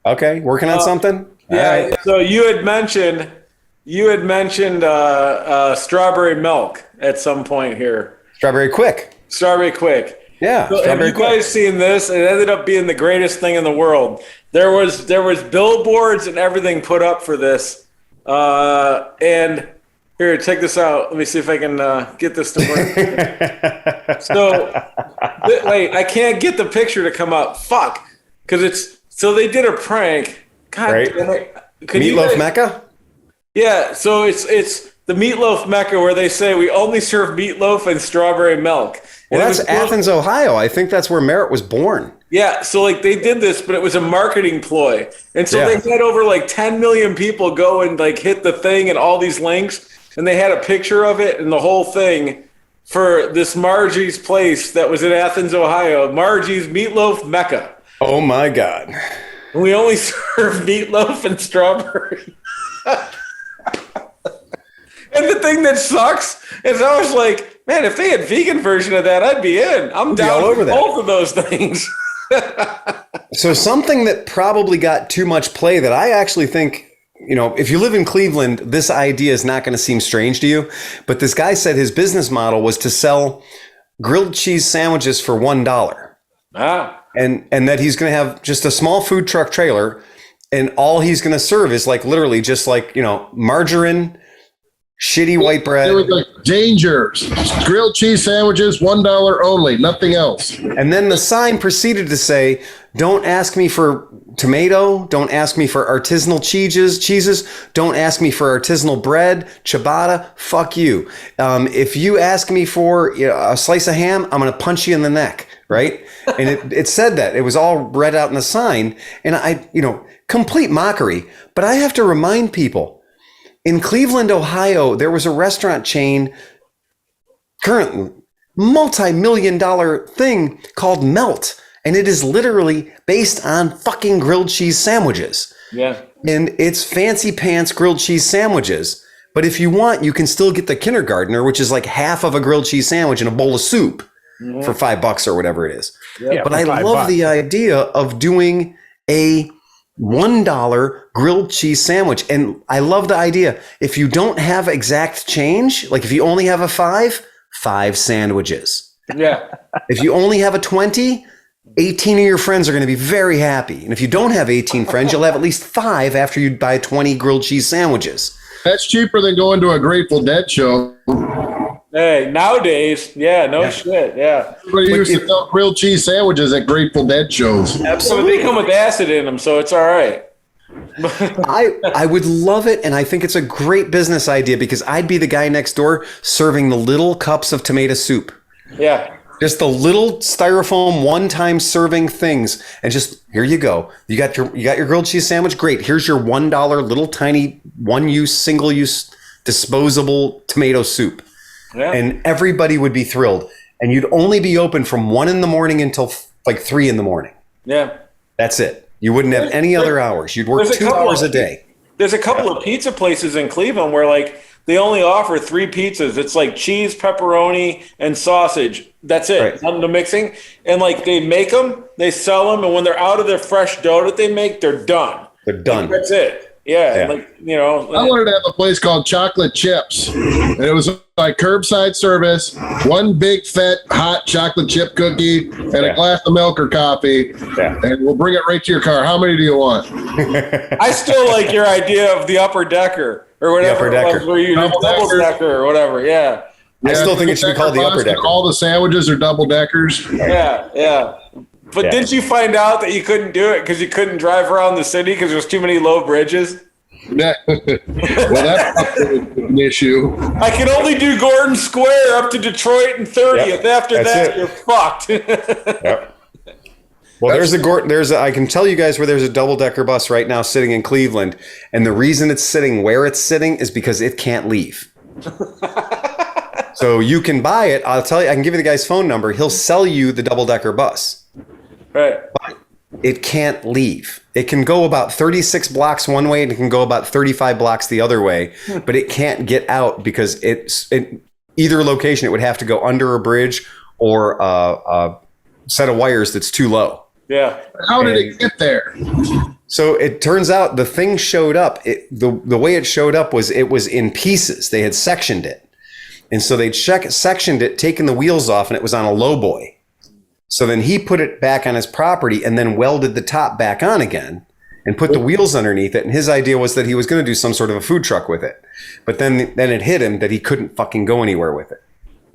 Okay, working on something. Yeah. Right. So you had mentioned strawberry milk at some point here. Strawberry Quick. Yeah. So have you guys seen this? It ended up being the greatest thing in the world. There was billboards and everything put up for this. And here, check this out. Let me see if I can get this to work. Wait, I can't get the picture to come up. Fuck. So they did a prank. God damn it. Meatloaf Mecca? Yeah, so it's the Meatloaf Mecca where they say we only serve meatloaf and strawberry milk. Well, that's Athens, Ohio. I think that's where Merritt was born. Yeah, so they did this, but it was a marketing ploy. And so they had over 10 million people go and hit the thing and all these links, and they had a picture of it and the whole thing for this Margie's place that was in Athens, Ohio. Margie's Meatloaf Mecca. Oh my God. We only serve meatloaf and strawberry. And the thing that sucks is I was like, man, if they had vegan version of that, I'd be in. I'm down all over for that. both of those things. So something that probably got too much play that I actually think, you know, if you live in Cleveland, this idea is not going to seem strange to you. But this guy said his business model was to sell grilled cheese sandwiches for $1. And that he's going to have just a small food truck trailer, and all he's going to serve is like literally just like, you know, margarine, shitty white bread. There was like dangers, grilled cheese sandwiches, $1 only, nothing else. And then the sign proceeded to say, don't ask me for tomato. Don't ask me for artisanal cheeses. Don't ask me for artisanal bread, ciabatta. Fuck you. If you ask me for a slice of ham, I'm going to punch you in the neck. Right. And it said that. It was all read out in the sign. And complete mockery. But I have to remind people, in Cleveland, Ohio, there was a restaurant chain, currently multi-million-dollar thing called Melt. And it is literally based on fucking grilled cheese sandwiches. Yeah. And it's fancy pants grilled cheese sandwiches. But if you want, you can still get the kindergartner, which is like half of a grilled cheese sandwich and a bowl of soup for $5 or whatever it is. Yeah, but I love the idea of doing a $1 grilled cheese sandwich. And I love the idea. If you don't have exact change, like if you only have a 5 sandwiches. Yeah. If you only have a 20, 18 of your friends are going to be very happy. And if you don't have 18 friends, you'll have at least 5 after you buy 20 grilled cheese sandwiches. That's cheaper than going to a Grateful Dead show. Hey, nowadays, shit, yeah. Everybody used to sell grilled cheese sandwiches at Grateful Dead shows. Absolutely. They come with acid in them, so it's all right. I would love it, and I think it's a great business idea because I'd be the guy next door serving the little cups of tomato soup. Yeah. Just the little styrofoam one-time serving things, and just here you go. You got your grilled cheese sandwich. Great. Here's your $1 little tiny one-use, single-use, disposable tomato soup. Yeah. And everybody would be thrilled. And you'd only be open from 1 a.m. until like 3 a.m. Yeah. That's it. You wouldn't have any other hours. You'd work 2 hours a day. There's a couple of pizza places in Cleveland where like they only offer 3 pizzas. It's like cheese, pepperoni, and sausage. That's it. Right. None of the mixing. And like they make them, they sell them, and when they're out of their fresh dough that they make, they're done. They're done. Like, that's it. Yeah, like, I wanted to have a place called Chocolate Chips. And it was like curbside service, one big fat hot chocolate chip cookie, and a glass of milk or coffee. Yeah. And we'll bring it right to your car. How many do you want? I still like your idea of the upper decker or whatever. The upper decker. Where you double decker or whatever. Yeah. I still think it should be called the upper decker. All the sandwiches are double deckers. Yeah. But didn't you find out that you couldn't do it because you couldn't drive around the city because there's too many low bridges? Yeah. Well, that's an issue. I can only do Gordon Square up to Detroit and 30th. Yep. After that, you're fucked. Yep. Well, I can tell you guys where there's a double-decker bus right now sitting in Cleveland, and the reason it's sitting where it's sitting is because it can't leave. So you can buy it. I'll tell you. I can give you the guy's phone number. He'll sell you the double-decker bus. Right. But it can't leave. It can go about 36 blocks one way and it can go about 35 blocks the other way, but it can't get out because either location, it would have to go under a bridge or a set of wires that's too low. Yeah. How did it get there? So it turns out the thing showed up. The way it showed up was it was in pieces. They had sectioned it. And so they'd sectioned it, taken the wheels off, and it was on a lowboy. So then he put it back on his property and then welded the top back on again and put the wheels underneath it. And his idea was that he was going to do some sort of a food truck with it. But then it hit him that he couldn't fucking go anywhere with it.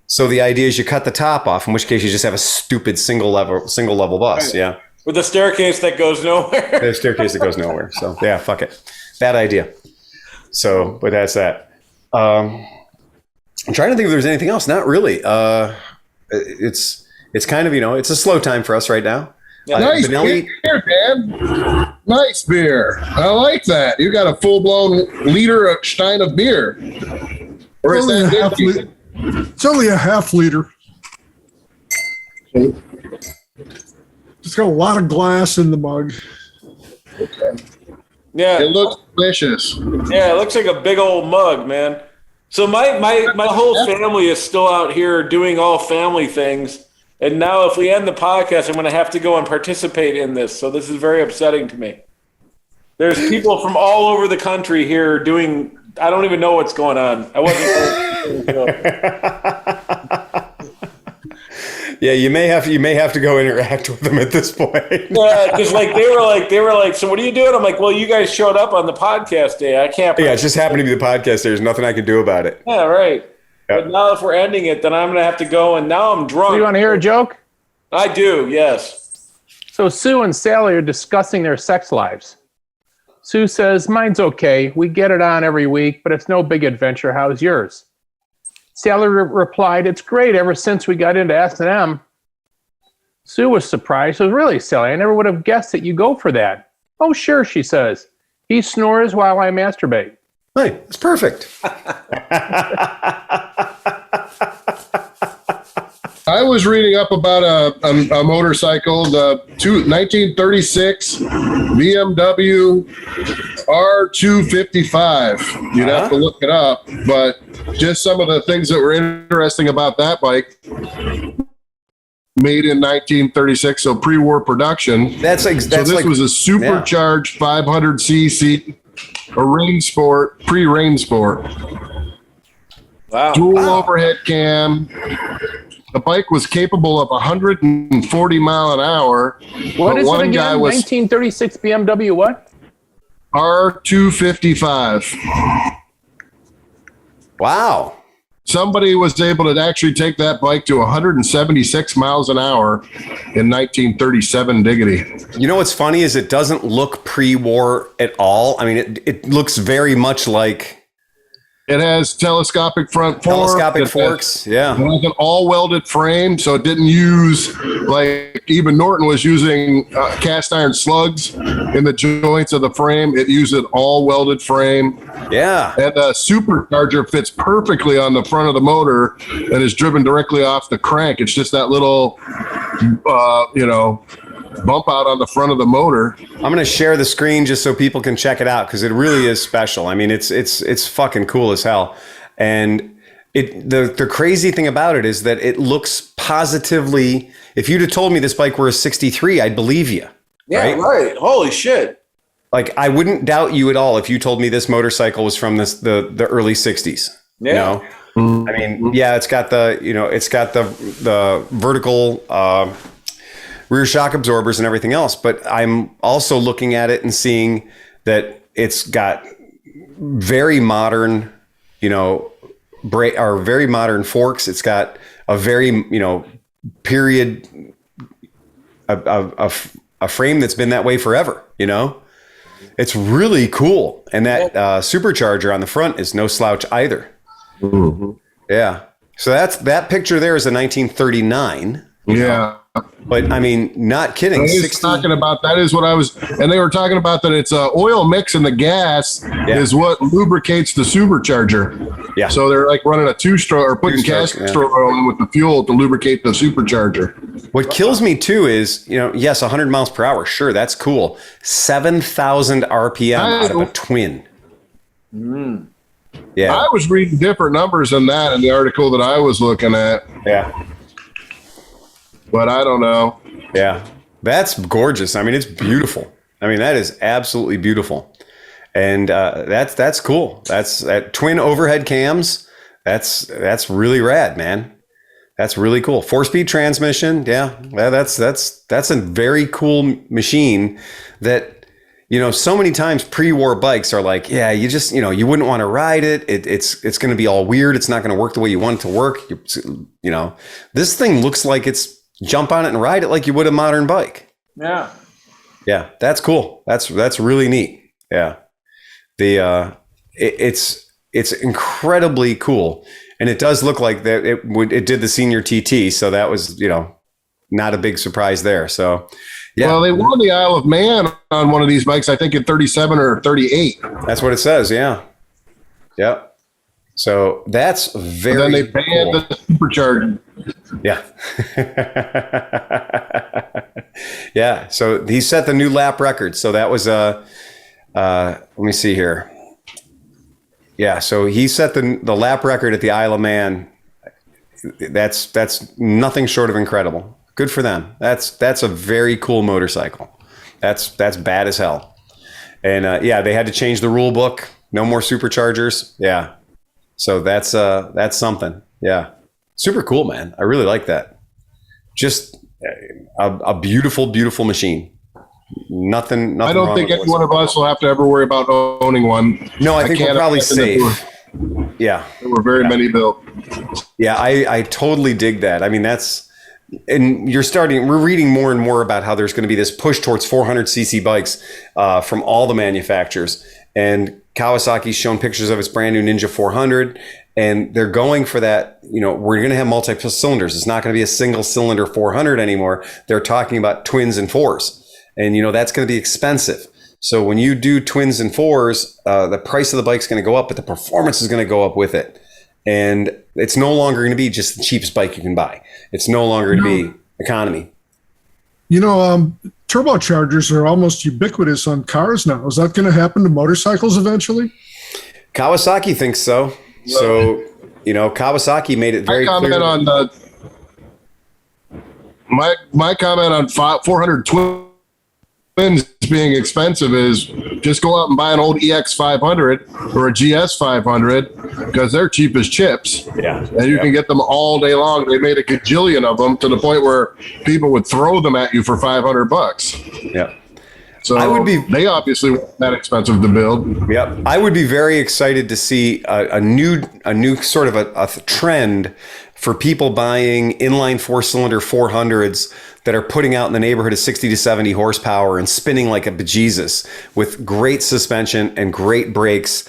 So the idea is you cut the top off, in which case you just have a stupid single level bus. Yeah. With a staircase that goes nowhere. The staircase that goes nowhere. So yeah, fuck it. Bad idea. So, but that's that. I'm trying to think if there's anything else. Not really. It's kind of, it's a slow time for us right now. Yeah. Nice beer, man. Nice beer. I like that. You got a full-blown liter of stein of beer. Or is that It's only a half liter. Okay. It's got a lot of glass in the mug. Yeah. It looks delicious. Yeah, it looks like a big old mug, man. So my whole family is still out here doing all family things. And now if we end the podcast, I'm going to have to go and participate in this. So this is very upsetting to me. There's people from all over the country here doing, I don't even know what's going on. I wasn't. Yeah, you may have to go interact with them at this point. Yeah, because they were like, so what are you doing? I'm like, well, you guys showed up on the podcast day. I can't. Yeah, it just happened to be the podcast. There's nothing I can do about it. Yeah, right. Yep. But now if we're ending it, then I'm going to have to go. And now I'm drunk. Do you want to hear a joke? I do, yes. So Sue and Sally are discussing their sex lives. Sue says, mine's okay. We get it on every week, but it's no big adventure. How's yours? Sally replied, it's great ever since we got into S&M. Sue was surprised. She says, really, Sally? I never would have guessed that you go for that. Oh, sure, she says. He snores while I masturbate. Hey, it's perfect. I was reading up about a motorcycle, the 1936 BMW R255. You'd have to look it up, but just some of the things that were interesting about that bike. Made in 1936, so pre-war production. So this was a supercharged 500cc, a rain sport, pre-rain sport. Wow. Dual overhead cam. The bike was capable of 140 mile an hour. What is it again? 1936 BMW what? R255. Wow. Somebody was able to actually take that bike to 176 miles an hour in 1937 diggity. You know what's funny is it doesn't look pre-war at all. I mean, it looks very much like... It has telescopic front forks. Yeah. It has an all welded frame, so it didn't use like even Norton was using cast iron slugs in the joints of the frame. It used an all welded frame. Yeah. And the supercharger fits perfectly on the front of the motor and is driven directly off the crank. It's just that little, bump out on the front of the motor. I'm going to share the screen just so people can check it out because it really is special. I mean, it's fucking cool as hell. And the crazy thing about it is that it looks positively, if you'd have told me this bike were a 63, I'd believe you. Yeah, right. Holy shit. Like, I wouldn't doubt you at all if you told me this motorcycle was from the early 60s. Yeah. You know? I mean, yeah, it's got the vertical rear shock absorbers and everything else, but I'm also looking at it and seeing that it's got very modern, very modern forks. It's got a very, period, a frame that's been that way forever, It's really cool. And that supercharger on the front is no slouch either. Mm-hmm. Yeah. So that picture there is a 1939. Yeah. But I mean, not kidding. They were talking about that is what I was, and they were talking about that it's a oil mix in the gas is what lubricates the supercharger. Yeah. So they're like running a two-stroke or putting castor oil in with the fuel to lubricate the supercharger. What kills me too is, yes, 100 miles per hour. Sure, that's cool. 7,000 RPM out of a twin. Mm. Yeah. I was reading different numbers than that in the article that I was looking at. Yeah. But I don't know. Yeah, that's gorgeous. I mean, it's beautiful. I mean, that is absolutely beautiful. And that's cool. That's twin overhead cams. That's really rad, man. That's really cool. 4-speed transmission. Yeah, that's a very cool machine that, so many times pre-war bikes are like, yeah, you just, you wouldn't want to ride it. It's going to be all weird. It's not going to work the way you want it to work. This thing looks like it's jump on it and ride it like you would a modern bike. Yeah. Yeah, that's cool. That's really neat. Yeah. It's incredibly cool. And it does look like that it did the senior TT, so that was, not a big surprise there. So, yeah. Well, they won the Isle of Man on one of these bikes, I think in 37 or 38. That's what it says, yeah. Yep. So that's very And then they banned cool. the supercharger. Yeah. Yeah. So he set the new lap record. So that was let me see here. Yeah. So he set the lap record at the Isle of Man. That's nothing short of incredible. Good for them. That's a very cool motorcycle. That's bad as hell. And yeah, they had to change the rule book. No more superchargers. Yeah. So that's something. Yeah. Super cool, man. I really like that. Just a beautiful, beautiful machine. Nothing I don't think any one of us will have to ever worry about owning one. No, I think we're probably safe. Yeah. There were very many built. Yeah, I totally dig that. I mean, and we're reading more and more about how there's going to be this push towards 400cc bikes from all the manufacturers. And Kawasaki's shown pictures of its brand new Ninja 400, and they're going for that. We're going to have multiple cylinders. It's not going to be a single cylinder 400 anymore. They're talking about twins and fours, and that's going to be expensive. So when you do twins and fours, the price of the bike's going to go up, but the performance is going to go up with it. And it's no longer going to be just the cheapest bike you can buy. It's no longer going to be economy. Turbochargers are almost ubiquitous on cars now. Is that going to happen to motorcycles eventually? Kawasaki thinks so. So, Kawasaki made it very clear. My comment on 400 twins being expensive is just go out and buy an old EX 500 or a GS 500 because they're cheap as chips. Yeah. And you can get them all day long. They made a gajillion of them to the point where people would throw them at you for $500. Yeah. So they obviously weren't that expensive to build. Yep. I would be very excited to see a new sort of a trend for people buying inline 4-cylinder 400s that are putting out in the neighborhood of 60 to 70 horsepower and spinning like a bejesus with great suspension and great brakes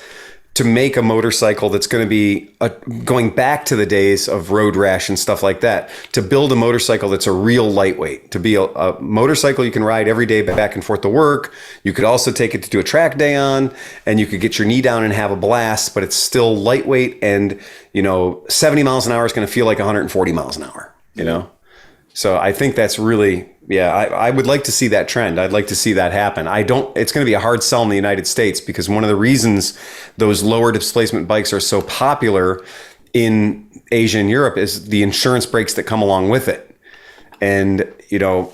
to make a motorcycle that's going to be going back to the days of road rash and stuff like that, to build a motorcycle that's a real lightweight, to be a motorcycle you can ride every day back and forth to work. You could also take it to do a track day on, and you could get your knee down and have a blast, but it's still lightweight, and 70 miles an hour is going to feel like 140 miles an hour, So I think that's really, I would like to see that trend. I'd like to see that happen. It's going to be a hard sell in the United States because one of the reasons those lower displacement bikes are so popular in Asia and Europe is the insurance breaks that come along with it. And,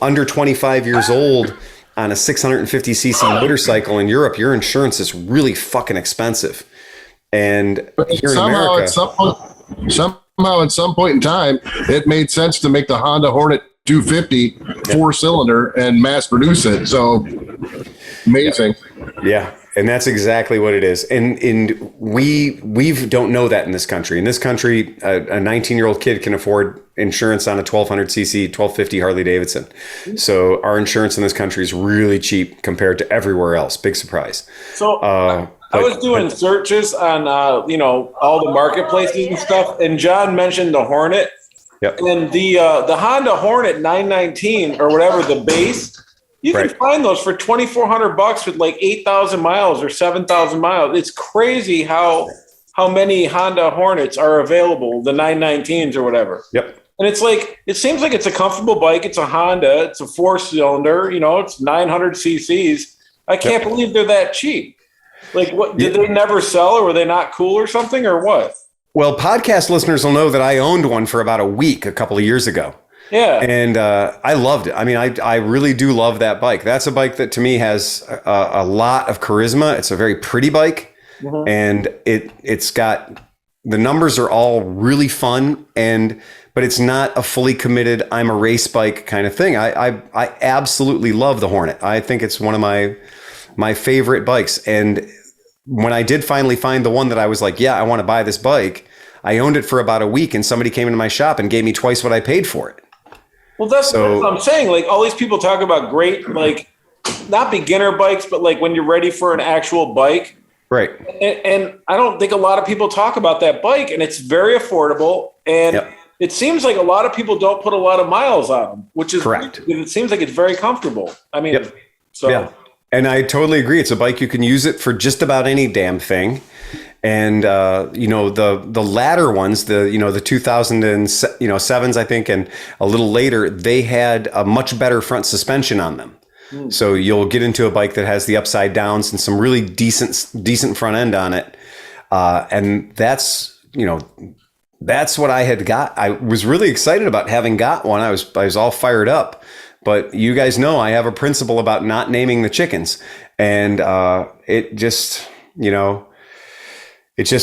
under 25 years old on a 650cc motorcycle in Europe, your insurance is really fucking expensive. And here in America, somehow at some point in time, it made sense to make the Honda Hornet 250 4-cylinder and mass produce it. So amazing. Yeah. And that's exactly what it is. And we don't know that in this country. In this country, a 19-year-old kid can afford insurance on a 1200cc 1250 Harley Davidson. So our insurance in this country is really cheap compared to everywhere else. Big surprise. So I was doing searches on, all the marketplaces and stuff, and John mentioned the Hornet. Yep. And the Honda Hornet 919 or whatever, the base, you can find those for $2,400 with like 8,000 miles or 7,000 miles. It's crazy how many Honda Hornets are available, the 919s or whatever. Yep. And it's like, it seems like it's a comfortable bike. It's a Honda. It's a 4-cylinder. It's 900 cc's. I can't believe they're that cheap. Like, what, did they never sell, or were they not cool or something, or what? Well, podcast listeners will know that I owned one for about a week a couple of years ago. Yeah. And I loved it. I mean, I really do love that bike. That's a bike that to me has a lot of charisma. It's a very pretty bike. Mm-hmm. And it's got, the numbers are all really fun, but it's not a fully committed, I'm a race bike kind of thing. I absolutely love the Hornet. I think it's one of my favorite bikes. And when I did finally find the one that I was like, I want to buy this bike, I owned it for about a week, and somebody came into my shop and gave me twice what I paid for it. Well, that's what I'm saying. Like, all these people talk about great, like, not beginner bikes, but like when you're ready for an actual bike. Right. And I don't think a lot of people talk about that bike, and it's very affordable. And it seems like a lot of people don't put a lot of miles on them, which is correct. It seems like it's very comfortable. I mean, And I totally agree. It's a bike you can use it for just about any damn thing. And the latter ones, the 2007s, I think, and a little later, they had a much better front suspension on them. So you'll get into a bike that has the upside downs and some really decent front end on it. And that's what I had got. I was really excited about having got one. I was all fired up, but you guys know, I have a principle about not naming the chickens. And, it just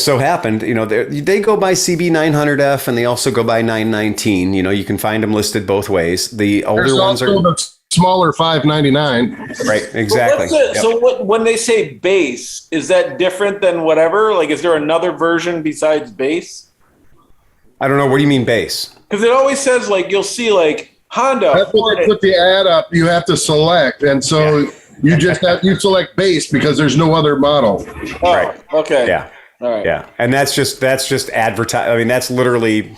so happened, they go by CB900F and they also go by 919. You can find them listed both ways. The older ones are the smaller 599. Right. Exactly. So when they say base, is that different than whatever? Like, is there another version besides base? I don't know. What do you mean base? Because it always says, like, you'll see like Honda. That's when they put the ad up. You have to select. And so you just you select base because there's no other model. Oh, right. Okay. Yeah. All right. Yeah, and that's just advertise. I mean, that's literally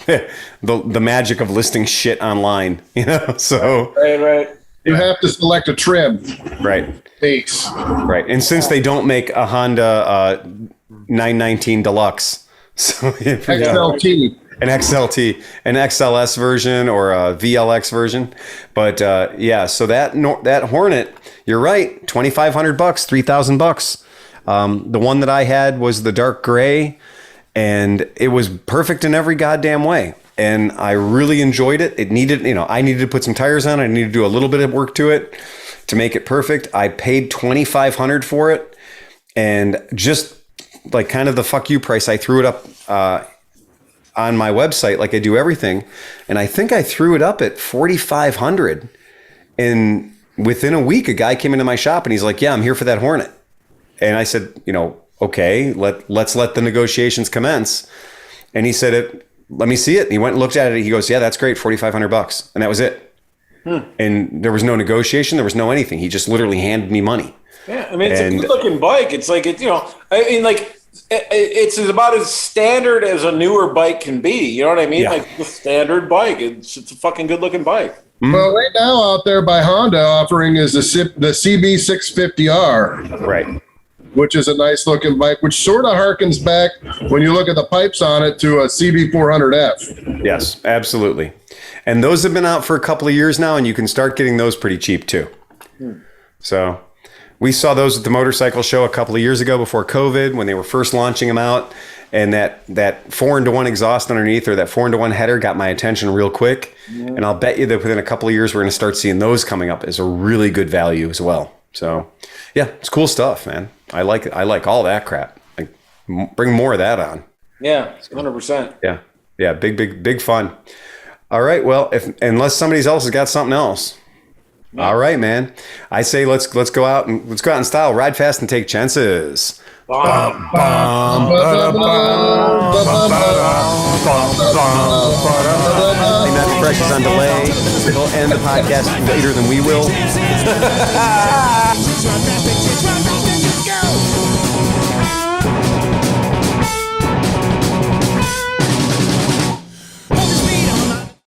the magic of listing shit online. So right. You have to select a trim. Right. Base. Right, and since they don't make a Honda 919 Deluxe, so XLT. An XLT, an XLS version or a VLX version, but so that Hornet, you're right, $2,500, $3,000. The one that I had was the dark gray, and it was perfect in every goddamn way. And I really enjoyed it. It needed, I needed to put some tires on it. I needed to do a little bit of work to it to make it perfect. I paid $2,500 for it, and just like kind of the fuck you price, I threw it up on my website like I do everything, and I think I threw it up at $4,500. And within a week, a guy came into my shop and he's like, "Yeah, I'm here for that Hornet." And I said, okay, let's let the negotiations commence. And he said, "Let me see it." And he went and looked at it. He goes, "Yeah, that's great, $4,500. And that was it. And there was no negotiation. There was no anything. He just literally handed me money. Yeah, I mean, it's a good looking bike. It's like, it's about as standard as a newer bike can be. You know what I mean? Yeah. Like the standard bike. It's a fucking good looking bike. Mm-hmm. Well, right now out there by Honda offering is the CB650R. Right. Which is a nice looking bike, which sort of harkens back when you look at the pipes on it to a CB400F. Yes, absolutely. And those have been out for a couple of years now, and you can start getting those pretty cheap too. So we saw those at the motorcycle show a couple of years ago before COVID when they were first launching them out. And that 4-into-1 exhaust underneath, or that 4-into-1 header, got my attention real quick. Yeah. And I'll bet you that within a couple of years, we're going to start seeing those coming up as a really good value as well. So yeah, it's cool stuff, man. I like all that crap. Like, bring more of that on. Yeah, 100%. Yeah. Big fun. All right. Well, unless somebody else has got something else. Yeah. All right, man. I say let's go out in style, ride fast, and take chances. Matthew Fresh is on delay. He'll end the podcast later than we will.